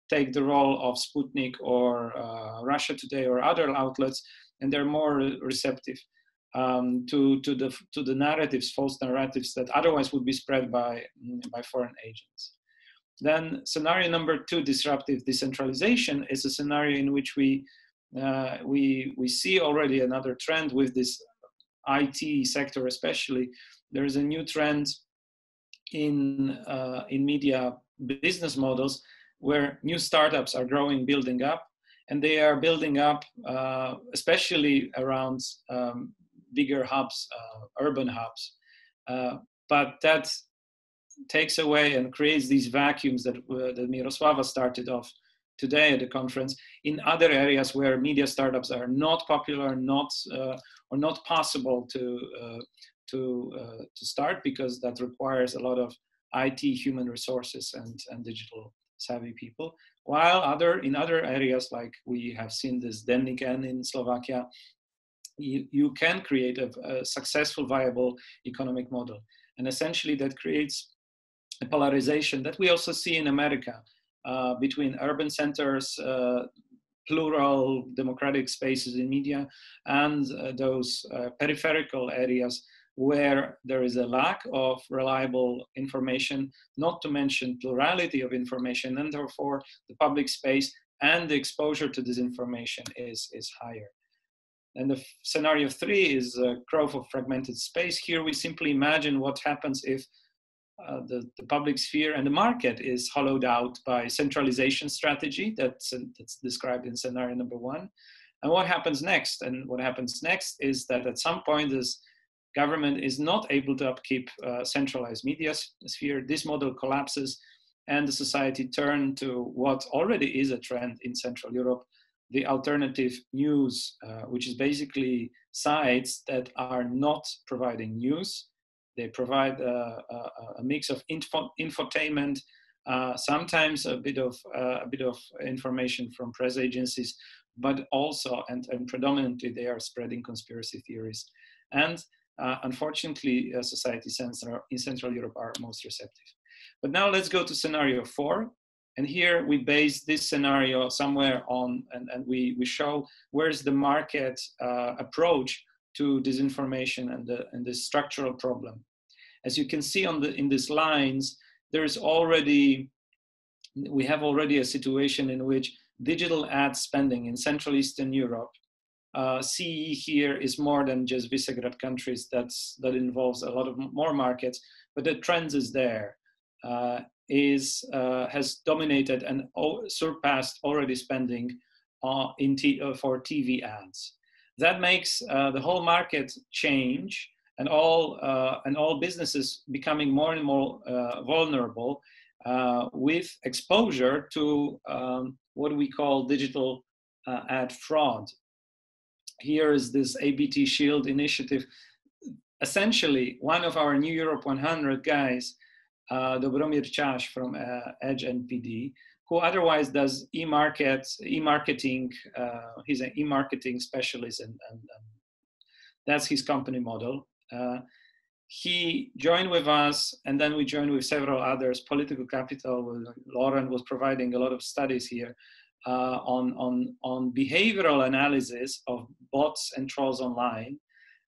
take the role of Sputnik or Russia Today or other outlets, and they're more receptive to the narratives, false narratives that otherwise would be spread by foreign agents. Then scenario number 2, disruptive decentralization, is a scenario in which we see already another trend with this IT sector especially. There is a new trend in media business models where new startups are growing, building up, and they are building up especially around bigger hubs, urban hubs. But that takes away and creates these vacuums that Miroslava started off today at the conference in other areas where media startups are not popular, or not possible to start, because that requires a lot of IT, human resources, and digital savvy people. While in other areas, like we have seen this Denník N in Slovakia, you can create a successful, viable economic model. And essentially that creates a polarization that we also see in America between urban centers, plural democratic spaces in media, and those peripheral areas where there is a lack of reliable information, not to mention plurality of information, and therefore the public space and the exposure to disinformation is higher. And the scenario 3 is growth of fragmented space. Here we simply imagine what happens if the public sphere and the market is hollowed out by centralization strategy that's described in scenario number 1. And what happens next? And what happens next is that at some point this government is not able to upkeep centralized media sphere. This model collapses and the society turn to what already is a trend in Central Europe, the alternative news, which is basically sites that are not providing news. They provide a mix of infotainment, sometimes a bit of information from press agencies, but also and predominantly they are spreading conspiracy theories. And unfortunately, societies in Central Europe are most receptive. But now let's go to scenario 4. And here we base this scenario somewhere on, and we show where's the market approach to disinformation and the structural problem. As you can see in these lines, we have already a situation in which digital ad spending in Central Eastern Europe, CEE here is more than just Visegrad countries, that involves a lot of more markets, but the trend is there, has dominated and surpassed already spending for TV ads. That makes the whole market change, and all businesses becoming more and more vulnerable with exposure to what we call digital ad fraud. Here is this ABT Shield initiative. Essentially, one of our New Europe 100 guys, Dobromir Čáš from Edge NPD, who otherwise does e-marketing. He's an e-marketing specialist, and that's his company model. He joined with us, and then we joined with several others. Political Capital, Lóránt was providing a lot of studies here on behavioral analysis of bots and trolls online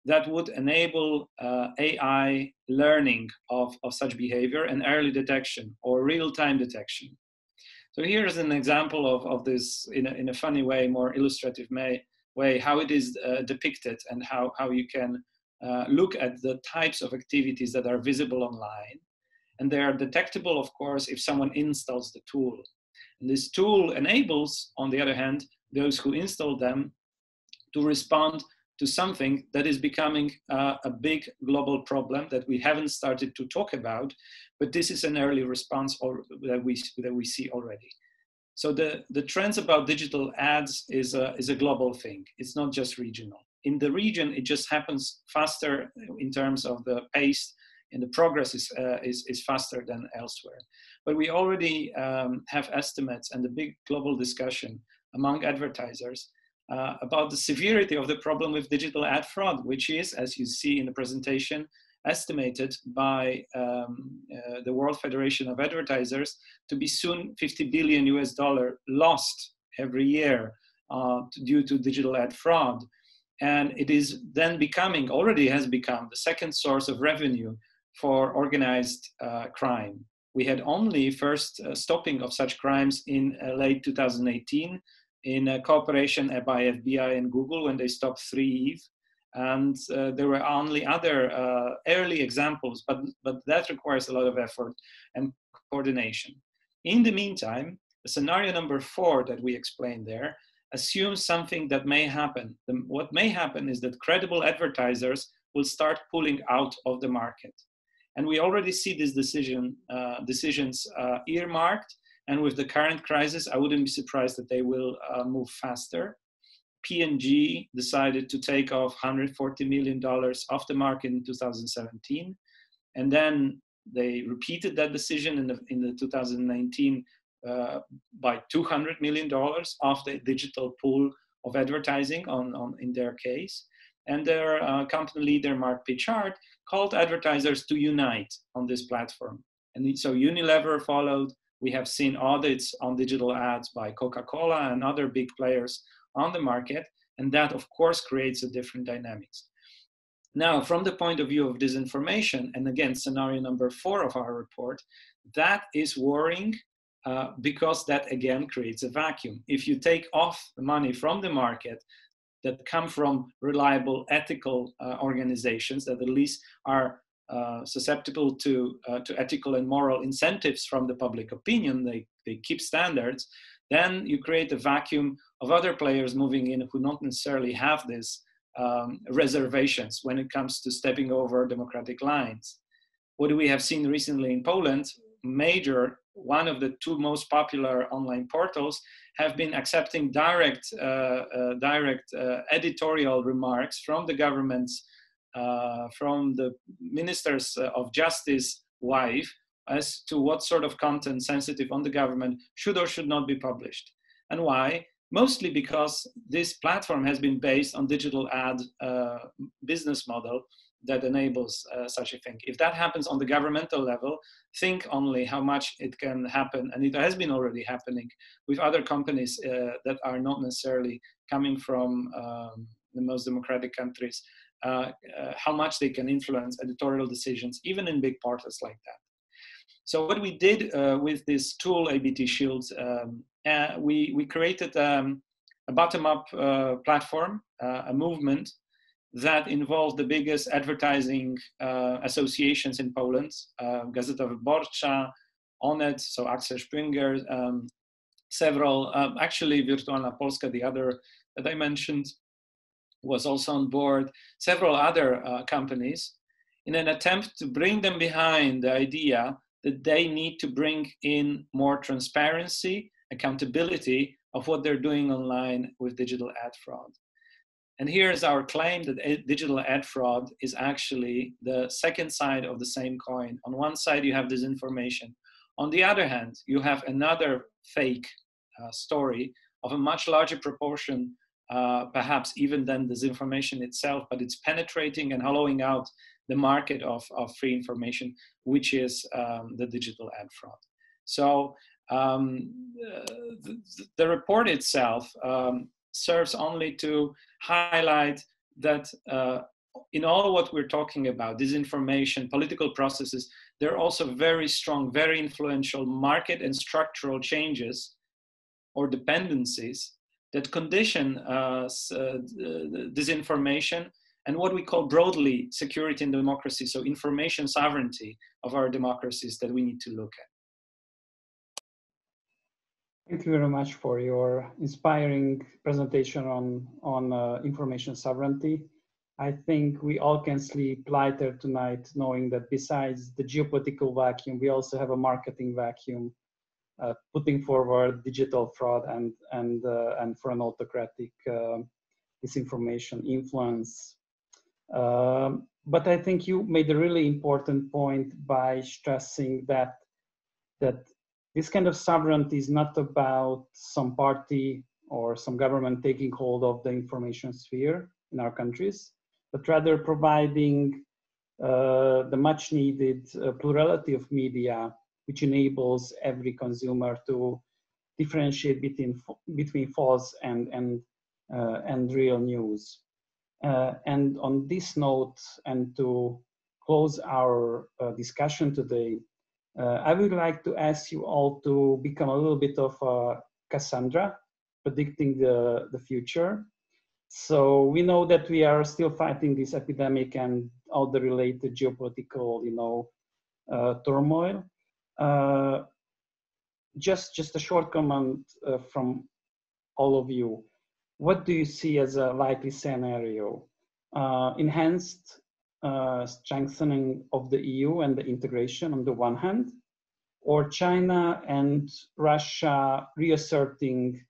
that would enable AI learning of such behavior and early detection or real-time detection. So here's an example of this in a funny way, more illustrative way, how it is depicted and how you can look at the types of activities that are visible online. And they are detectable, of course, if someone installs the tool. And this tool enables, on the other hand, those who install them to respond to something that is becoming a big global problem that we haven't started to talk about, but this is an early response that we see already. So the trends about digital ads is a global thing. It's not just regional. in the region, it just happens faster in terms of the pace, and the progress is faster than elsewhere. But we already have estimates and a big global discussion among advertisers about the severity of the problem with digital ad fraud, which is, as you see in the presentation, estimated by the World Federation of Advertisers to be soon $50 billion lost every year due to digital ad fraud. And it is then becoming, already has become, the second source of revenue for organized crime. We had only first stopping of such crimes in late 2018 in cooperation by FBI and Google when they stopped 3Eve. And there were only other early examples, but that requires a lot of effort and coordination. In the meantime, the scenario number 4 that we explained there assumes something that may happen. What may happen is that credible advertisers will start pulling out of the market. And we already see these decisions earmarked. And with the current crisis, I wouldn't be surprised that they will move faster. P&G decided to take off $140 million off the market in 2017. And then they repeated that decision in the 2019 by $200 million off the digital pool of advertising in their case. And their company leader, Mark Pichard, called advertisers to unite on this platform. And so Unilever followed. We have seen audits on digital ads by Coca-Cola and other big players on the market. And that, of course, creates a different dynamics. Now, from the point of view of disinformation, and again, scenario number 4 of our report, that is worrying because that, again, creates a vacuum. If you take off the money from the market that come from reliable, ethical organizations that at least are susceptible to ethical and moral incentives from the public opinion, they keep standards, then you create a vacuum of other players moving in who not necessarily have these reservations when it comes to stepping over democratic lines. What we have seen recently in Poland, one of the 2 most popular online portals have been accepting direct editorial remarks from the government's, from the ministers of justice wife as to what sort of content sensitive on the government should or should not be published. And why? Mostly because this platform has been based on digital ad business model that enables such a thing. If that happens on the governmental level, think only how much it can happen, and it has been already happening with other companies that are not necessarily coming from the most democratic countries, how much they can influence editorial decisions, even in big portals like that. So what we did with this tool, ABT Shields, we created a bottom-up platform, a movement that involved the biggest advertising associations in Poland, Gazeta Wyborcza, Onet, so Axel Springer, several, actually Wirtualna Polska, the other that I mentioned, was also on board, several other companies, in an attempt to bring them behind the idea that they need to bring in more transparency, accountability of what they're doing online with digital ad fraud. And here's our claim that digital ad fraud is actually the second side of the same coin. On one side, you have disinformation. On the other hand, you have another fake story of a much larger proportion, perhaps even than disinformation itself, but it's penetrating and hollowing out the market of free information, which is the digital ad fraud. So the report itself serves only to highlight that in all what we're talking about, disinformation, political processes, there are also very strong, very influential market and structural changes or dependencies that condition disinformation and what we call broadly security and democracy, so information sovereignty of our democracies that we need to look at. Thank you very much for your inspiring presentation on information sovereignty. I think we all can sleep lighter tonight knowing that besides the geopolitical vacuum, we also have a marketing vacuum putting forward digital fraud and for an autocratic disinformation, influence. But I think you made a really important point by stressing that this kind of sovereignty is not about some party or some government taking hold of the information sphere in our countries, but rather providing the much needed plurality of media, which enables every consumer to differentiate between false and real news. And on this note, and to close our discussion today, I would like to ask you all to become a little bit of a Cassandra, predicting the future. So we know that we are still fighting this epidemic and all the related geopolitical, turmoil. Just a short comment from all of you. What do you see as a likely scenario? Enhanced strengthening of the EU and the integration on the one hand, or China and Russia reasserting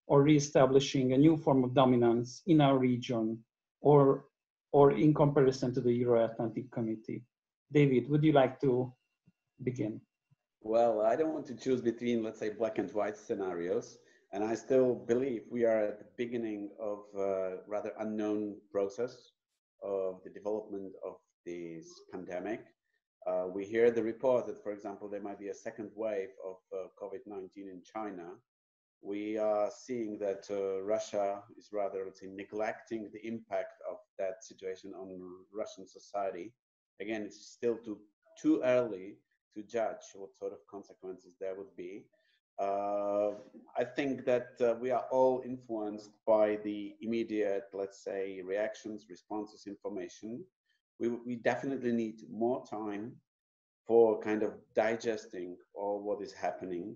or reestablishing a new form of dominance in our region, or in comparison to the Euro-Atlantic Community? David, would you like to begin? Well, I don't want to choose between, let's say, black and white scenarios. And I still believe we are at the beginning of a rather unknown process of the development of this pandemic. We hear the report that, for example, there might be a second wave of COVID-19 in China. We are seeing that Russia is rather, let's say, neglecting the impact of that situation on Russian society. Again, it's still too early to judge what sort of consequences there would be. I think that we are all influenced by the immediate, let's say, reactions, responses, information. We definitely need more time for kind of digesting all what is happening.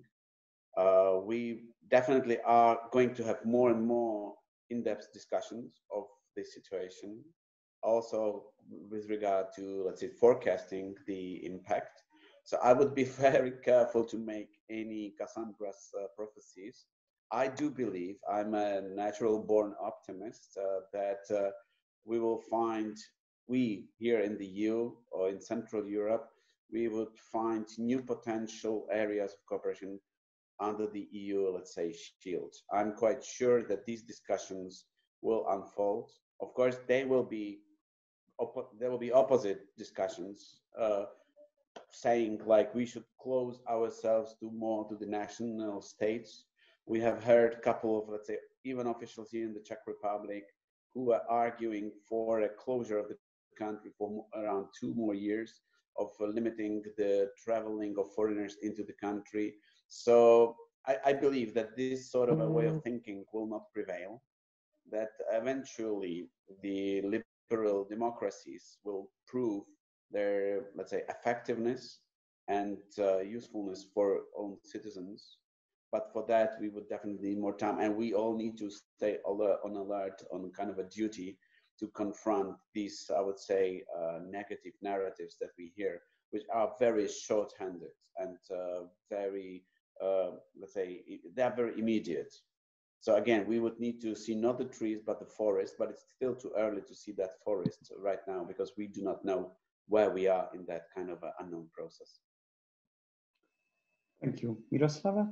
We definitely are going to have more and more in-depth discussions of this situation, also with regard to, let's say, forecasting the impact. So I would be very careful to make any Cassandra's prophecies. I do believe, I'm a natural born optimist, that we here in the EU or in Central Europe, we would find new potential areas of cooperation under the EU, let's say, shield. I'm quite sure that these discussions will unfold. Of course, there will be opposite discussions, saying like we should close ourselves more to the national states. We have heard a couple of, let's say, even officials here in the Czech Republic who are arguing for a closure of the country for around 2 more years, of limiting the traveling of foreigners into the country. So I believe that this sort of a way of thinking will not prevail, that eventually the liberal democracies will prove their, let's say, effectiveness and usefulness for own citizens. But for that, we would definitely need more time. And we all need to stay on alert, on kind of a duty to confront these, I would say, negative narratives that we hear, which are very short-handed and very, let's say, they're very immediate. So again, we would need to see not the trees, but the forest, but it's still too early to see that forest right now because we do not know where we are in that kind of unknown process. Thank you. Miroslava?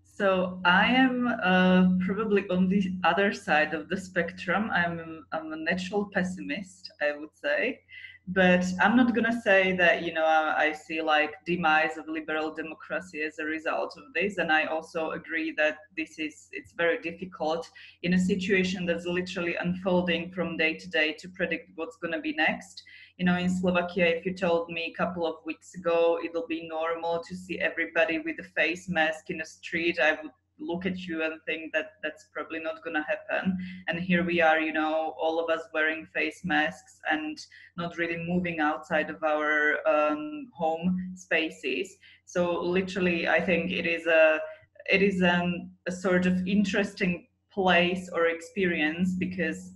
So I am probably on the other side of the spectrum. I'm a natural pessimist, I would say. But I'm not going to say that, I see like demise of liberal democracy as a result of this. And I also agree that it's very difficult in a situation that's literally unfolding from day to day to predict what's going to be next. In Slovakia, if you told me a couple of weeks ago, it'll be normal to see everybody with a face mask in the street, I would look at you and think that that's probably not going to happen. And here we are, all of us wearing face masks and not really moving outside of our home spaces. So literally, I think it is a sort of interesting place or experience because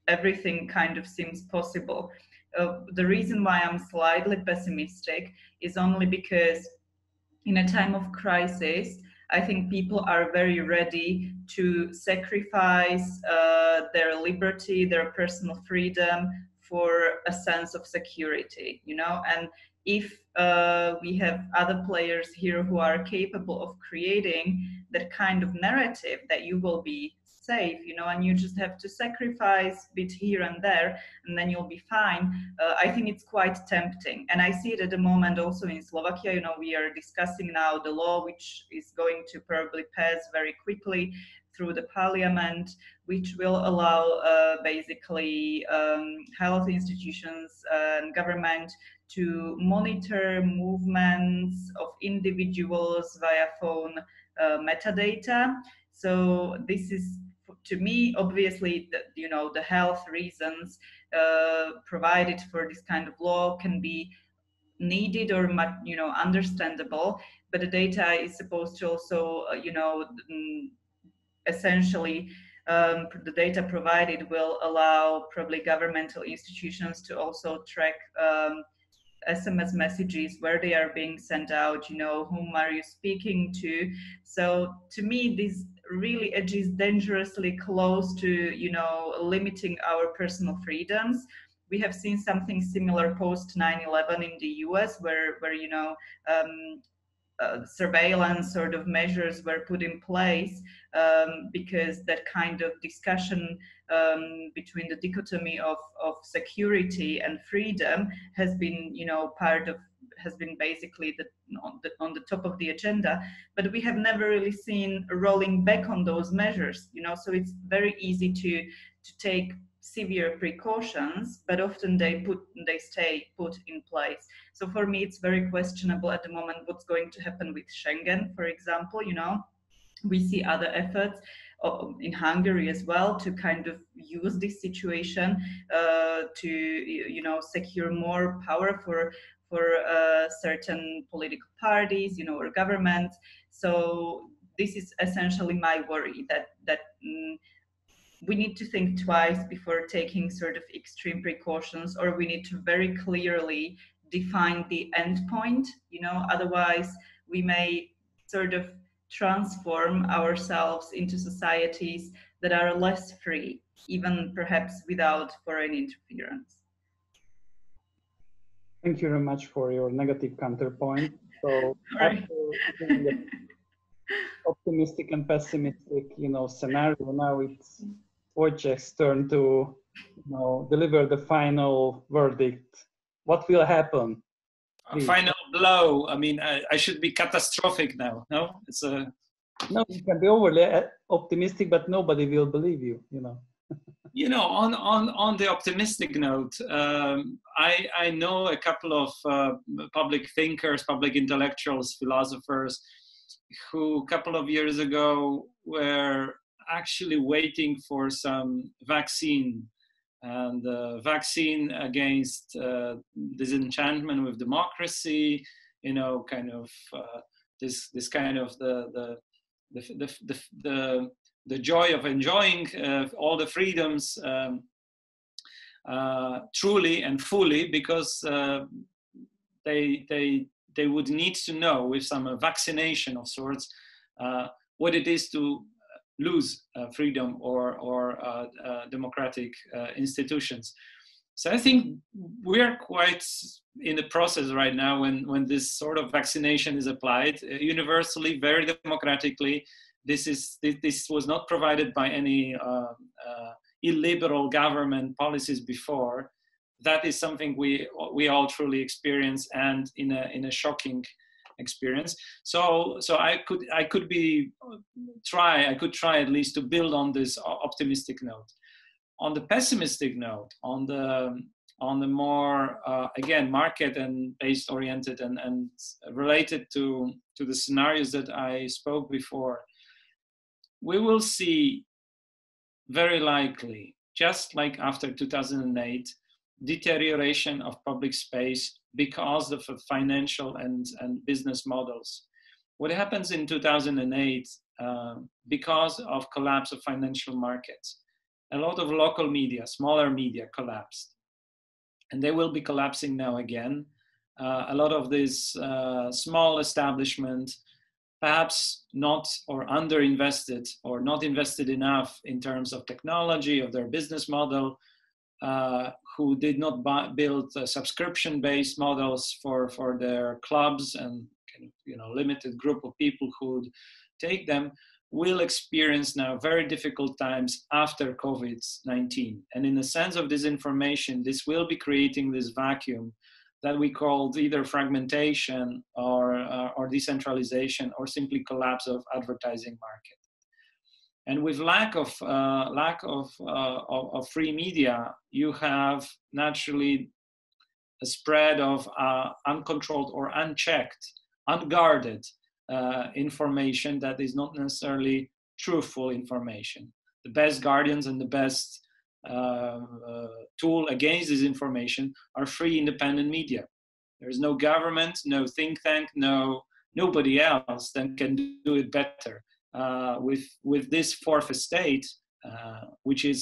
everything kind of seems possible. The reason why I'm slightly pessimistic is only because in a time of crisis, I think people are very ready to sacrifice their liberty, their personal freedom for a sense of security, you know. And if we have other players here who are capable of creating that kind of narrative that you will be safe, you know, and you just have to sacrifice a bit here and there, and then you'll be fine. I think it's quite tempting. And I see it at the moment also in Slovakia. You know, we are discussing now the law, which is going to probably pass very quickly through the parliament, which will allow basically health institutions and government to monitor movements of individuals via phone metadata. So this is, to me, obviously, you know, the health reasons provided for this kind of law can be needed or, you know, understandable, but the data is supposed to also, you know, essentially the data provided will allow probably governmental institutions to also track SMS messages, where they are being sent out, you know, whom are you speaking to. So to me, this really edges dangerously close to, you know, limiting our personal freedoms. We have seen something similar post 9/11 in the US, where you know, surveillance sort of measures were put in place because that kind of discussion between the dichotomy of security and freedom has been, you know, has been basically on the top of the agenda, but we have never really seen rolling back on those measures, you know. So it's very easy to take severe precautions, but often they stay put in place. So for me, it's very questionable at the moment what's going to happen with Schengen, for example. You know, we see other efforts in Hungary as well to kind of use this situation to, you know, secure more power for certain political parties, you know, or governments. So this is essentially my worry, that we need to think twice before taking sort of extreme precautions, or we need to very clearly define the end point, you know, otherwise we may sort of transform ourselves into societies that are less free, even perhaps without foreign interference. Thank you very much for your negative counterpoint. So after the optimistic and pessimistic, you know, scenario, now it's Wojciech's turn to, you know, deliver the final verdict. What will happen? A final blow. I mean, I should be catastrophic now. No, it's a. No, you can be overly optimistic, but nobody will believe you. You know. You know, on the optimistic note, I know a couple of public thinkers, public intellectuals, philosophers, who a couple of years ago were actually waiting for some vaccine, and vaccine against disenchantment with democracy. You know, kind of this kind of the joy of enjoying all the freedoms truly and fully, because they would need to know, with some vaccination of sorts, what it is to lose freedom or democratic institutions. So I think we're quite in the process right now when this sort of vaccination is applied universally, very democratically. This was not provided by any illiberal government policies before. That is something we all truly experience, and in a shocking experience. So I could try at least to build on this optimistic note. On the pessimistic note, on the more again market and based oriented and related to the scenarios that I spoke before, we will see very likely, just like after 2008, deterioration of public space because of financial and business models. What happens in 2008, because of collapse of financial markets, a lot of local media, smaller media collapsed, and they will be collapsing now again. A lot of this small establishment, perhaps not or underinvested or not invested enough in terms of technology of their business model, who did not build subscription-based models for their clubs and limited group of people who would take them, will experience now very difficult times after COVID-19. And in the sense of disinformation, this will be creating this vacuum that we called either fragmentation or decentralization or simply collapse of advertising market. And with lack of free media, you have naturally a spread of uncontrolled or unchecked, unguarded information that is not necessarily truthful information. The best guardians and the best tool against this information are free independent media. There is no government, no think tank, nobody else that can do it better. With this fourth estate, which is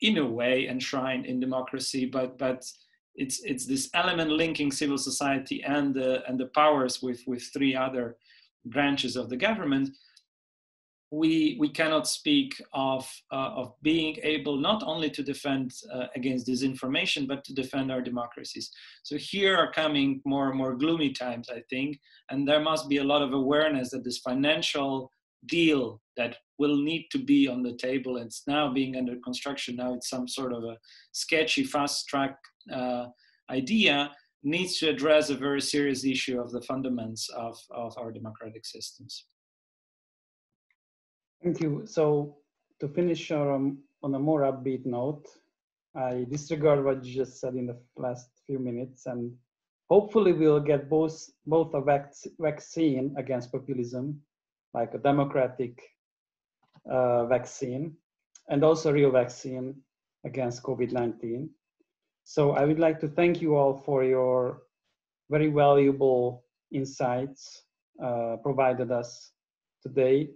in a way enshrined in democracy, but it's this element linking civil society and the powers with three other branches of the government. We cannot speak of being able not only to defend against disinformation, but to defend our democracies. So here are coming more and more gloomy times, I think, and there must be a lot of awareness that this financial deal that will need to be on the table, and it's now being under construction, now it's some sort of a sketchy fast track idea, needs to address a very serious issue of the fundamentals of our democratic systems. Thank you. So to finish on a more upbeat note, I disregard what you just said in the last few minutes, and hopefully we'll get both a vaccine against populism, like a democratic vaccine, and also a real vaccine against COVID-19. So I would like to thank you all for your very valuable insights provided us today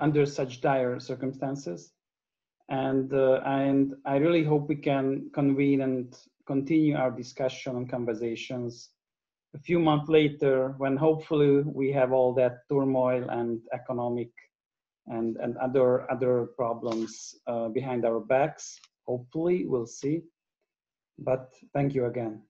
under such dire circumstances. And I really hope we can convene and continue our discussion and conversations a few months later, when hopefully we have all that turmoil and economic and other problems behind our backs. Hopefully, we'll see. But thank you again.